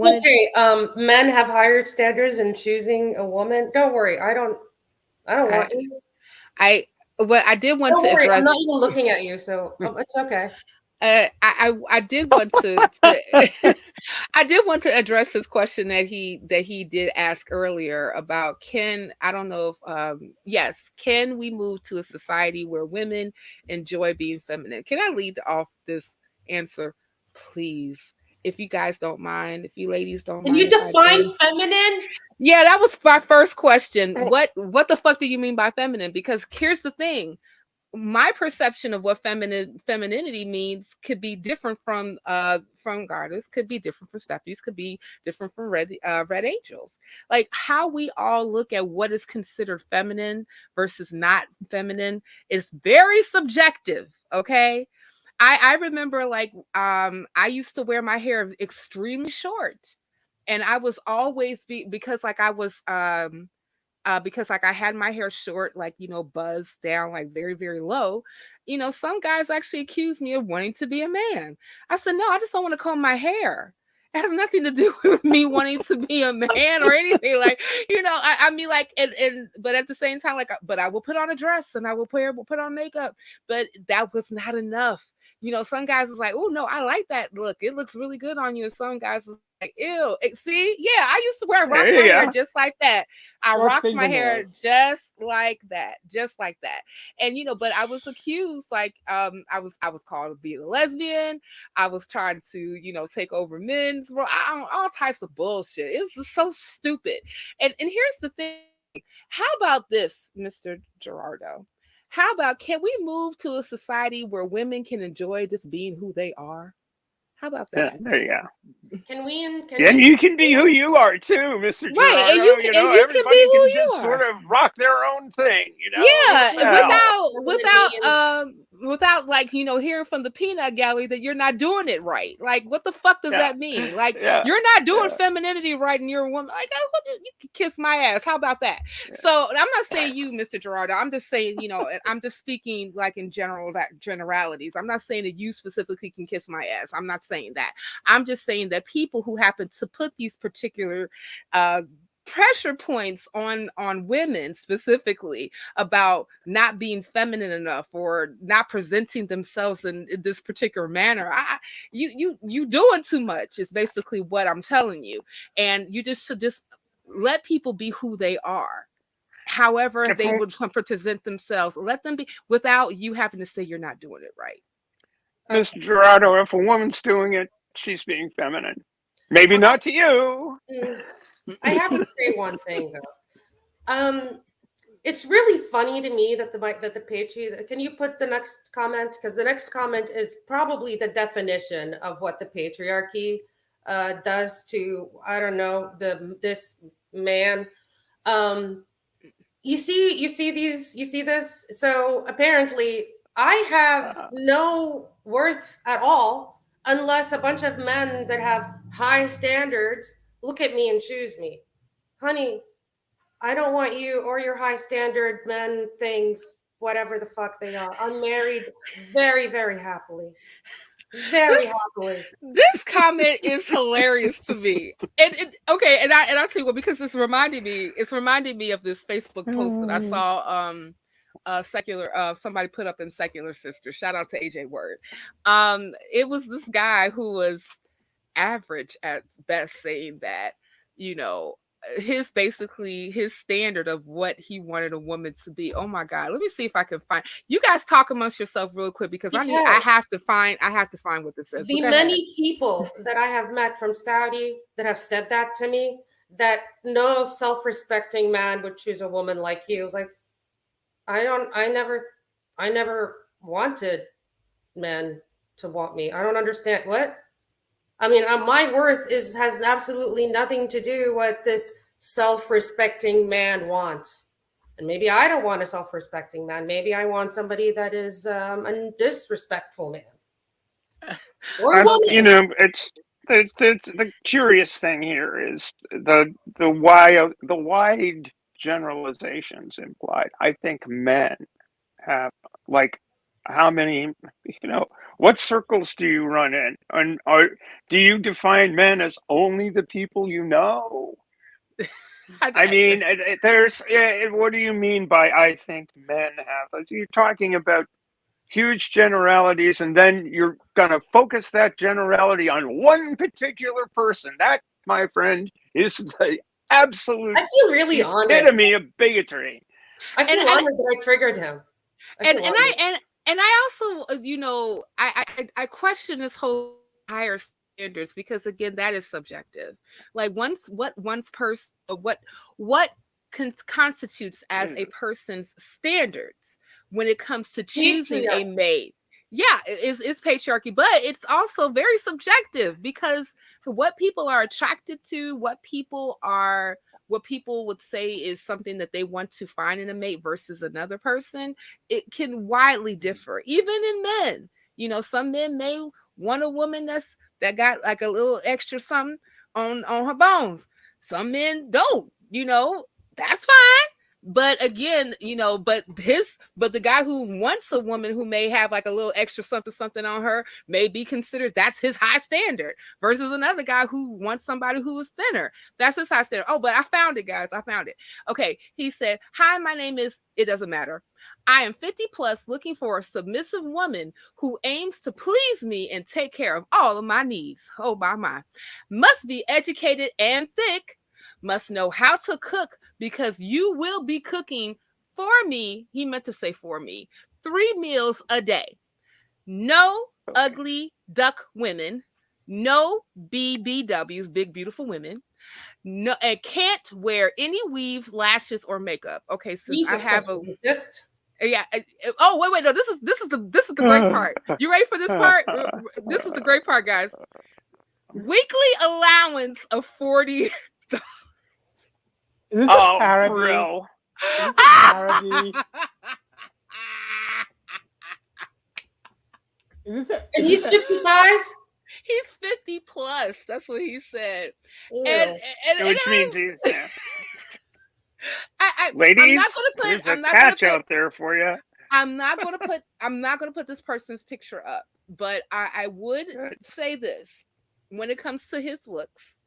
okay. Men have higher standards in choosing a woman. Don't worry. I don't want you. I did want Don't to worry. address. I'm not even looking at you, so it's okay. I did want to I did want to address his question that he did ask earlier about, I don't know if yes, can we move to a society where women enjoy being feminine? Can I lead off this answer, please? If you guys don't mind, if you ladies don't Can mind. you define feminine? Yeah, that was my first question. What the fuck do you mean by feminine? Because here's the thing. My perception of what femininity means could be different from Goddess, could be different from Stephanie's, could be different from Redangels. Like how we all look at what is considered feminine versus not feminine is very subjective. Okay. I remember like I used to wear my hair extremely short, and I was always because like I was because like I had my hair short, like, buzzed down, like very, very low. Some guys actually accused me of wanting to be a man. I said, no, I just don't want to comb my hair. It has nothing to do with me wanting to be a man or anything. Like, I mean, like, but at the same time, like, but I will put on a dress and I will put on makeup, but that was not enough. Some guys was like, oh no, I like that look. It looks really good on you. And some guys was like, ew. See, yeah, I used to rock my hair just like that. I rocked my hair just like that. And but I was accused, like I was called to be a lesbian. I was trying to, take over men's role. All types of bullshit. It was just so stupid. And here's the thing. How about this, Mr. Gerardo? How about, can we move to a society where women can enjoy just being who they are? How about that? Yeah, there you go. Can we? And you can be who you are too, Mr. Gerardo. Right, and you can everybody be who can you just are. sort of rock their own thing, Yeah, like, hearing from the peanut gallery that you're not doing it right. Like, what the fuck does that mean? Like, you're not doing femininity right and you're a woman. Like, you can kiss my ass. How about that? So I'm not saying you, Mr. Gerardo. I'm just saying, I'm just speaking like in generalities. I'm not saying that you specifically can kiss my ass. I'm not saying that. I'm just saying that people who happen to put these particular pressure points on women specifically about not being feminine enough or not presenting themselves in this particular manner, you doing too much is basically what I'm telling you. And you should just let people be who they are, however they would present themselves. Let them be, without you having to say you're not doing it right. Mr. Gerardo, if a woman's doing it, she's being feminine. Maybe not to you. I have to say one thing though. It's really funny to me that the patriarchy. Can you put the next comment? Because the next comment is probably the definition of what the patriarchy does to, I don't know, this man. You see this. So apparently, I have no worth at all unless a bunch of men that have high standards look at me and choose me. Honey, I don't want you or your high standard men things, whatever the fuck they are. I'm married very, very happily. Very happily. This comment is hilarious to me. And I'll tell you what, because it's reminding me of this Facebook post that I saw secular somebody put up in Secular Sister. Shout out to AJ Word. It was this guy who was average at best, saying that, his standard of what he wanted a woman to be. Oh my God. Let me see if I can find. You guys talk amongst yourself real quick, because I have to find what this is. The many people that I have met from Saudi that have said that to me, that no self-respecting man would choose a woman like you. It was like, I never wanted men to want me. I don't understand. What? I mean, my worth has absolutely nothing to do with what this self-respecting man wants. And maybe I don't want a self-respecting man. Maybe I want somebody that is a disrespectful man. Or woman. It's the curious thing here is the wide generalizations implied. I think men have, like, how many, what circles do you run in? And do you define men as only the people you know? I mean, what do you mean by I think men have? You're talking about huge generalities, and then you're going to focus that generality on one particular person. That, my friend, is the absolute epitome of bigotry. I feel honored that I triggered him. And I also, I question this whole higher standards, because again, that is subjective. Like, what constitutes as a person's standards when it comes to choosing a mate? Yeah, it's patriarchy, but it's also very subjective, because what people are attracted to, what people would say is something that they want to find in a mate versus another person, it can widely differ, even in men. Some men may want a woman that got like a little extra something on her bones. Some men don't, that's fine. But again, but the guy who wants a woman who may have like a little extra something on her may be considered, that's his high standard, versus another guy who wants somebody who is thinner. That's his high standard. Oh, but I found it, guys. I found it. Okay. He said, "Hi, my name is," it doesn't matter. "I am 50 plus, looking for a submissive woman who aims to please me and take care of all of my needs." Oh, my. "Must be educated and thick. Must know how to cook, because you will be cooking for me." He meant to say for me. "3 meals a day. No ugly duck women. No BBWs, big beautiful women. No, and can't wear any weaves, lashes, or makeup." Okay, so I have a list. Yeah. Oh, wait. No, this is the great part. You ready for this part? This is the great part, guys. "Weekly allowance of $40." Is this a parody? Bro. Is this a parody? And he's 55? He's 50 plus. That's what he said. Ew. And Which means he's I'm ladies. not gonna put. There's a I'm not gonna catch put. out there for you. I'm not gonna put this person's picture up. But I would Good. say this: when it comes to his looks,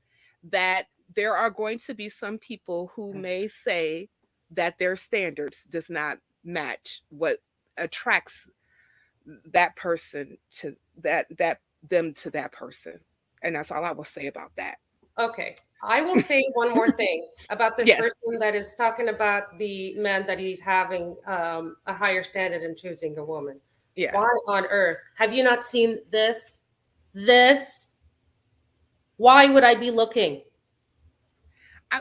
that there are going to be some people who may say that their standards does not match what attracts that person to them to that person. And that's all I will say about that. Okay. I will say one more thing about this Yes. person that is talking about the men that he's having a higher standard in choosing a woman. Yeah. Why on earth? Have you not seen this? This? Why would I be looking?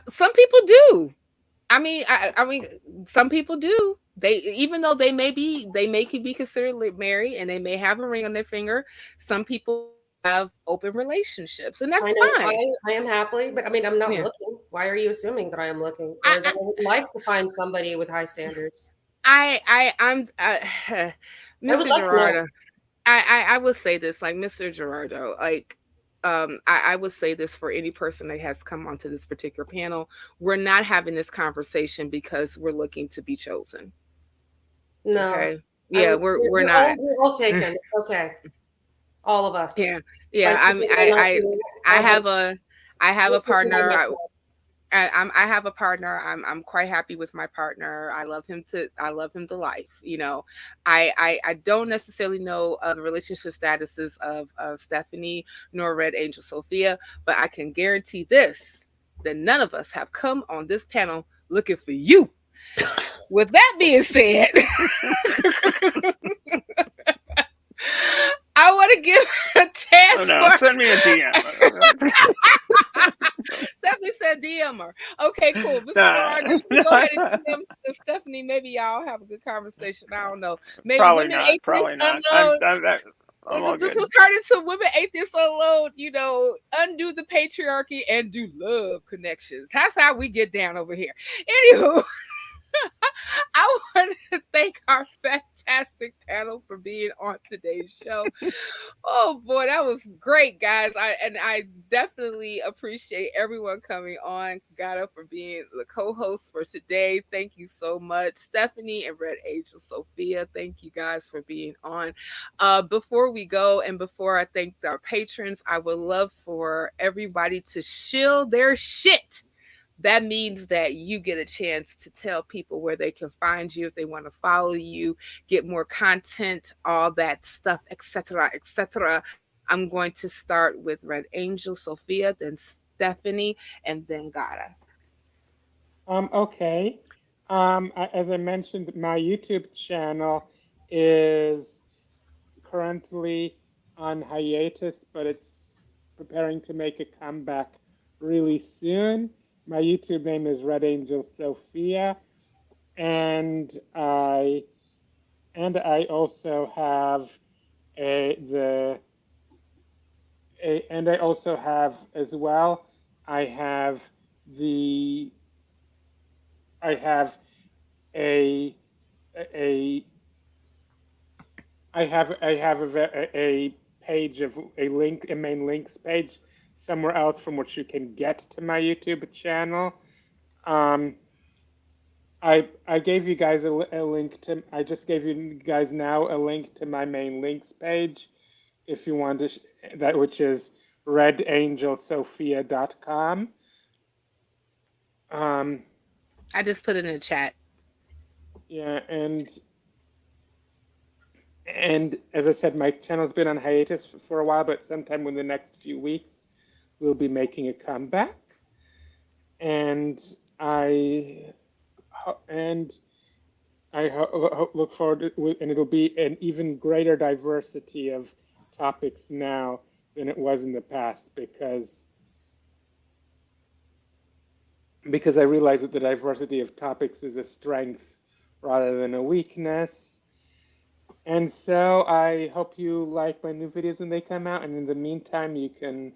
Some people do. I mean, some people do. They, even though they may be considered married and they may have a ring on their finger, some people have open relationships, and that's fine. I am happily, but I mean, I'm not Yeah. looking. Why are you assuming that I am looking, or that I would like to find somebody with high standards? I'm I Mr. would like to know. Gerardo. I will say this, like Mr. Gerardo, like I would say this for any person that has come onto this particular panel. We're not having this conversation because we're looking to be chosen. No. Okay. Yeah, we're not. We're all taken. It's okay. All of us. Yeah. I have a partner. I have a partner. I'm quite happy with my partner. I love him to life. You know, I don't necessarily know the relationship statuses of Stephanie nor Red Angel Sophia, but I can guarantee this, that none of us have come on this panel looking for you. With that being said, I want to give a chance. Oh no, send me a DM. Stephanie said DM her. Okay, cool. Mr. Gerardo, go ahead and DM Stephanie. Maybe y'all have a good conversation. I don't know. Maybe Probably Women not. Atheists Probably not. Unload. I'm all This good. will turn into Women Atheists Unload. You know, undo the patriarchy and do love connections. That's how we get down over here. Anywho. I want to thank our fantastic panel for being on today's show. Oh boy, that was great, guys. I definitely appreciate everyone coming on. Gada for being the co-host for today. Thank you so much. Stephanie and Red Angel Sophia, thank you guys for being on. Before we go and before I thank our patrons, I would love for everybody to shill their shit. That means that you get a chance to tell people where they can find you if they want to follow you, get more content, all that stuff, etc., etc. I'm going to start with Red Angel Sophia, then Stephanie, and then Gada. Okay. As I mentioned, my YouTube channel is currently on hiatus, but it's preparing to make a comeback really soon. My YouTube name is Red Angel Sophia, and I also have as well. I have a page of a link, a main links page somewhere else from which you can get to my YouTube channel. I gave you guys a link to. I just gave you guys now a link to my main links page, if you want to, that, which is redangelsophia.com. I just put it in the chat. Yeah, and as I said, my channel's been on hiatus for a while, but sometime in the next few weeks, we'll be making a comeback. And I look forward to, and it'll be an even greater diversity of topics now than it was in the past, because I realize that the diversity of topics is a strength rather than a weakness. And so I hope you like my new videos when they come out. And in the meantime, you can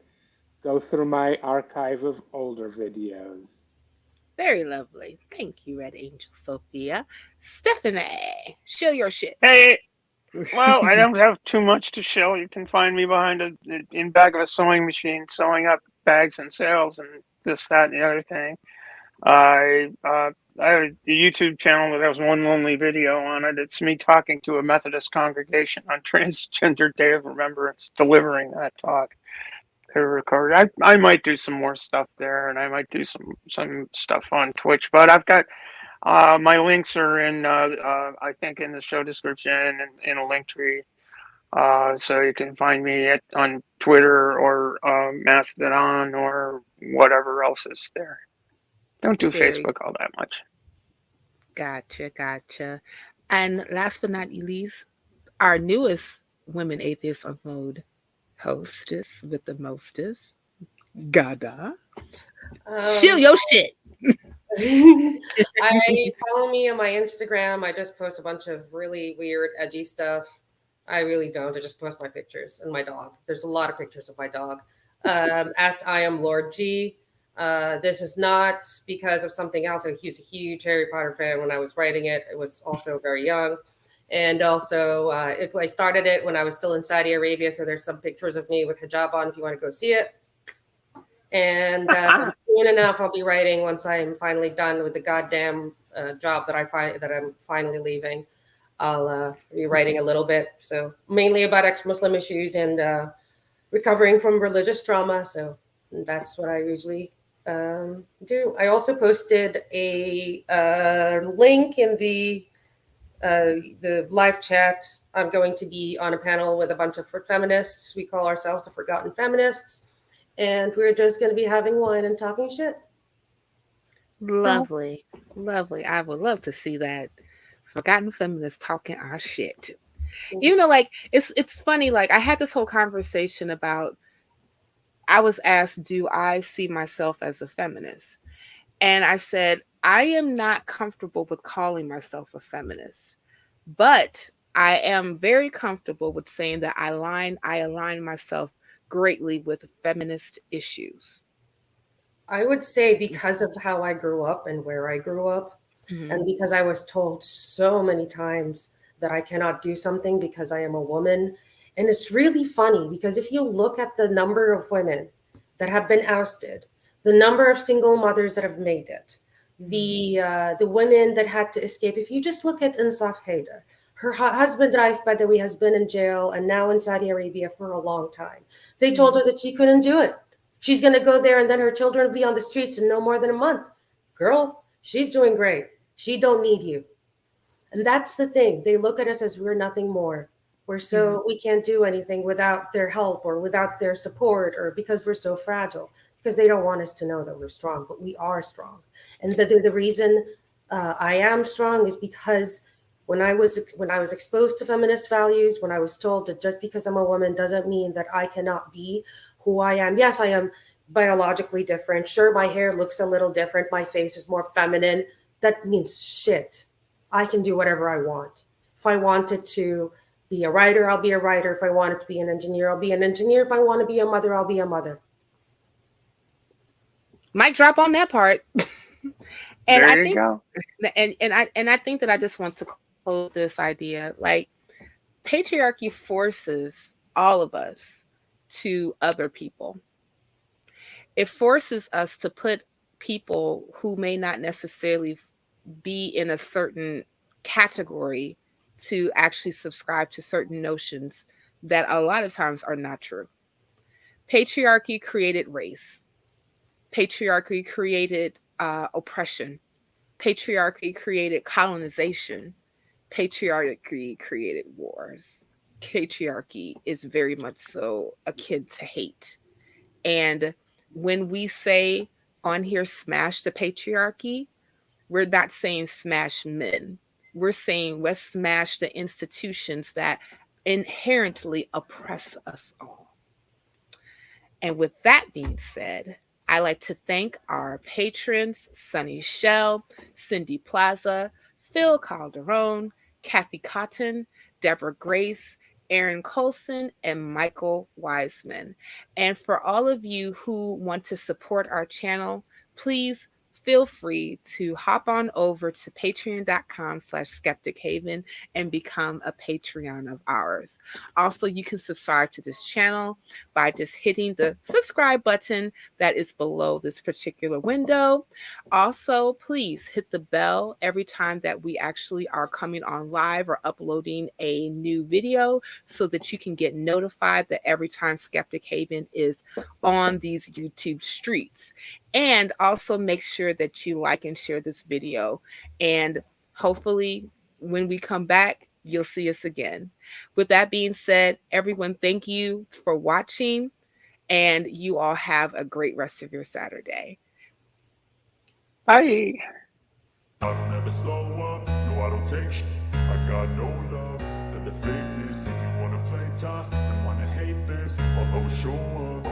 go through my archive of older videos. Very lovely. Thank you, Red Angel Sophia. Stephanie, show your shit. Hey, Well, I don't have too much to show. You can find me behind in back of a sewing machine, sewing up bags and sails and this, that, and the other thing. I have a YouTube channel that has one lonely video on it. It's me talking to a Methodist congregation on Transgender Day of Remembrance, delivering that talk. Recorded. I might do some more stuff there, and I might do some stuff on Twitch. But I've got my links are in I think in the show description and in a link tree. So you can find me on Twitter or Mastodon or whatever else is there. Don't do Facebook all that much. Gotcha. And last but not least, our newest Women Atheists Unload hostess with the mostest, Gada. Shield your shit. Follow me on my Instagram. I just post a bunch of really weird, edgy stuff. I really don't. I just post my pictures and my dog. There's a lot of pictures of my dog. At I am Lord G. This is not because of something else. I was a huge Harry Potter fan when I was writing it. It was also very young. And also, I started it when I was still in Saudi Arabia. So there's some pictures of me with hijab on if you want to go see it. And soon enough, I'll be writing once I'm finally done with the goddamn job that I'm finally leaving. I'll be writing a little bit. So mainly about ex-Muslim issues and recovering from religious trauma. So that's what I usually do. I also posted a link in the live chat. I'm going to be on a panel with a bunch of feminists. We call ourselves the Forgotten Feminists. And we're just going to be having wine and talking shit. Lovely. I would love to see that. Forgotten Feminists talking our shit. You know, like, it's funny. Like, I had this whole conversation about, I was asked, do I see myself as a feminist? And I said, I am not comfortable with calling myself a feminist, but I am very comfortable with saying that I align myself greatly with feminist issues. I would say because of how I grew up and where I grew up, and because I was told so many times that I cannot do something because I am a woman. And it's really funny because if you look at the number of women that have been ousted, the number of single mothers that have made it, the women that had to escape. If you just look at Insaf Haider, her husband, Raif Badawi, has been in jail and now in Saudi Arabia for a long time. They told her that she couldn't do it. She's going to go there and then her children will be on the streets in no more than a month. Girl, she's doing great. She don't need you. And that's the thing. They look at us as we're nothing more. We can't do anything without their help or without their support or because we're so fragile, because they don't want us to know that we're strong, but we are strong. And the reason I am strong is because when I was exposed to feminist values, when I was told that just because I'm a woman doesn't mean that I cannot be who I am. Yes, I am biologically different. Sure, my hair looks a little different. My face is more feminine. That means shit. I can do whatever I want. If I wanted to be a writer, I'll be a writer. If I wanted to be an engineer, I'll be an engineer. If I want to be a mother, I'll be a mother. Might drop on that part. And there you go. And I think that I just want to close this idea. Like, patriarchy forces all of us to other people. It forces us to put people who may not necessarily be in a certain category to actually subscribe to certain notions that a lot of times are not true. Patriarchy created race. Patriarchy created oppression. Patriarchy created colonization. Patriarchy created wars. Patriarchy is very much so akin to hate. And when we say on here, smash the patriarchy, we're not saying smash men. We're saying let's smash the institutions that inherently oppress us all. And with that being said, I'd like to thank our patrons, Sunny Shell, Cindy Plaza, Phil Calderone, Kathy Cotton, Deborah Grace, Aaron Coalson, and Michael Wiseman. And for all of you who want to support our channel, please feel free to hop on over to patreon.com/Skeptic Haven and become a Patreon of ours. Also, you can subscribe to this channel by just hitting the subscribe button that is below this particular window. Also, please hit the bell every time that we actually are coming on live or uploading a new video so that you can get notified that every time Skeptic Haven is on these YouTube streets. And also make sure that you like and share this video. And hopefully when we come back, you'll see us again. With that being said, everyone, thank you for watching, and you all have a great rest of your Saturday. Bye. I don't ever slow up, no I don't take shit. I got no love for the fakeness. If you wanna play tough and wanna hate this, I'll always show up.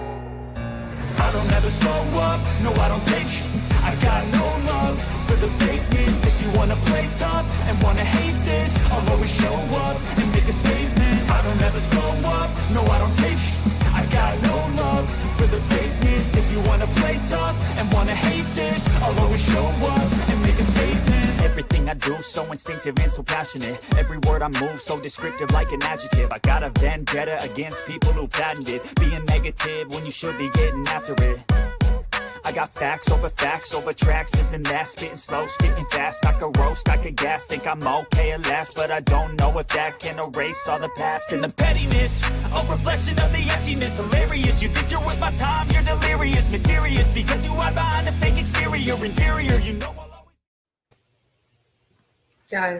I don't ever slow up, no I don't take shit. I got no love for the fakeness. If you wanna play tough and wanna hate this, I'll always show up and make a statement. I don't ever slow up, no I don't take shit. I got no love for the fakeness. If you wanna play tough and wanna hate this, I'll always show up and make a statement. Everything I do so instinctive and so passionate. Every word I move so descriptive like an adjective. I got a vendetta against people who patented being negative when you should be getting after it. I got facts over tracks, this and that. Spitting slow, spitting fast. I could roast, I could gas. Think I'm okay at last, but I don't know if that can erase all the past. And the pettiness, a reflection of the emptiness. Hilarious, you think you're worth my time, you're delirious. Mysterious, because you hide behind a fake exterior. Inferior, you know I'll always... Yeah.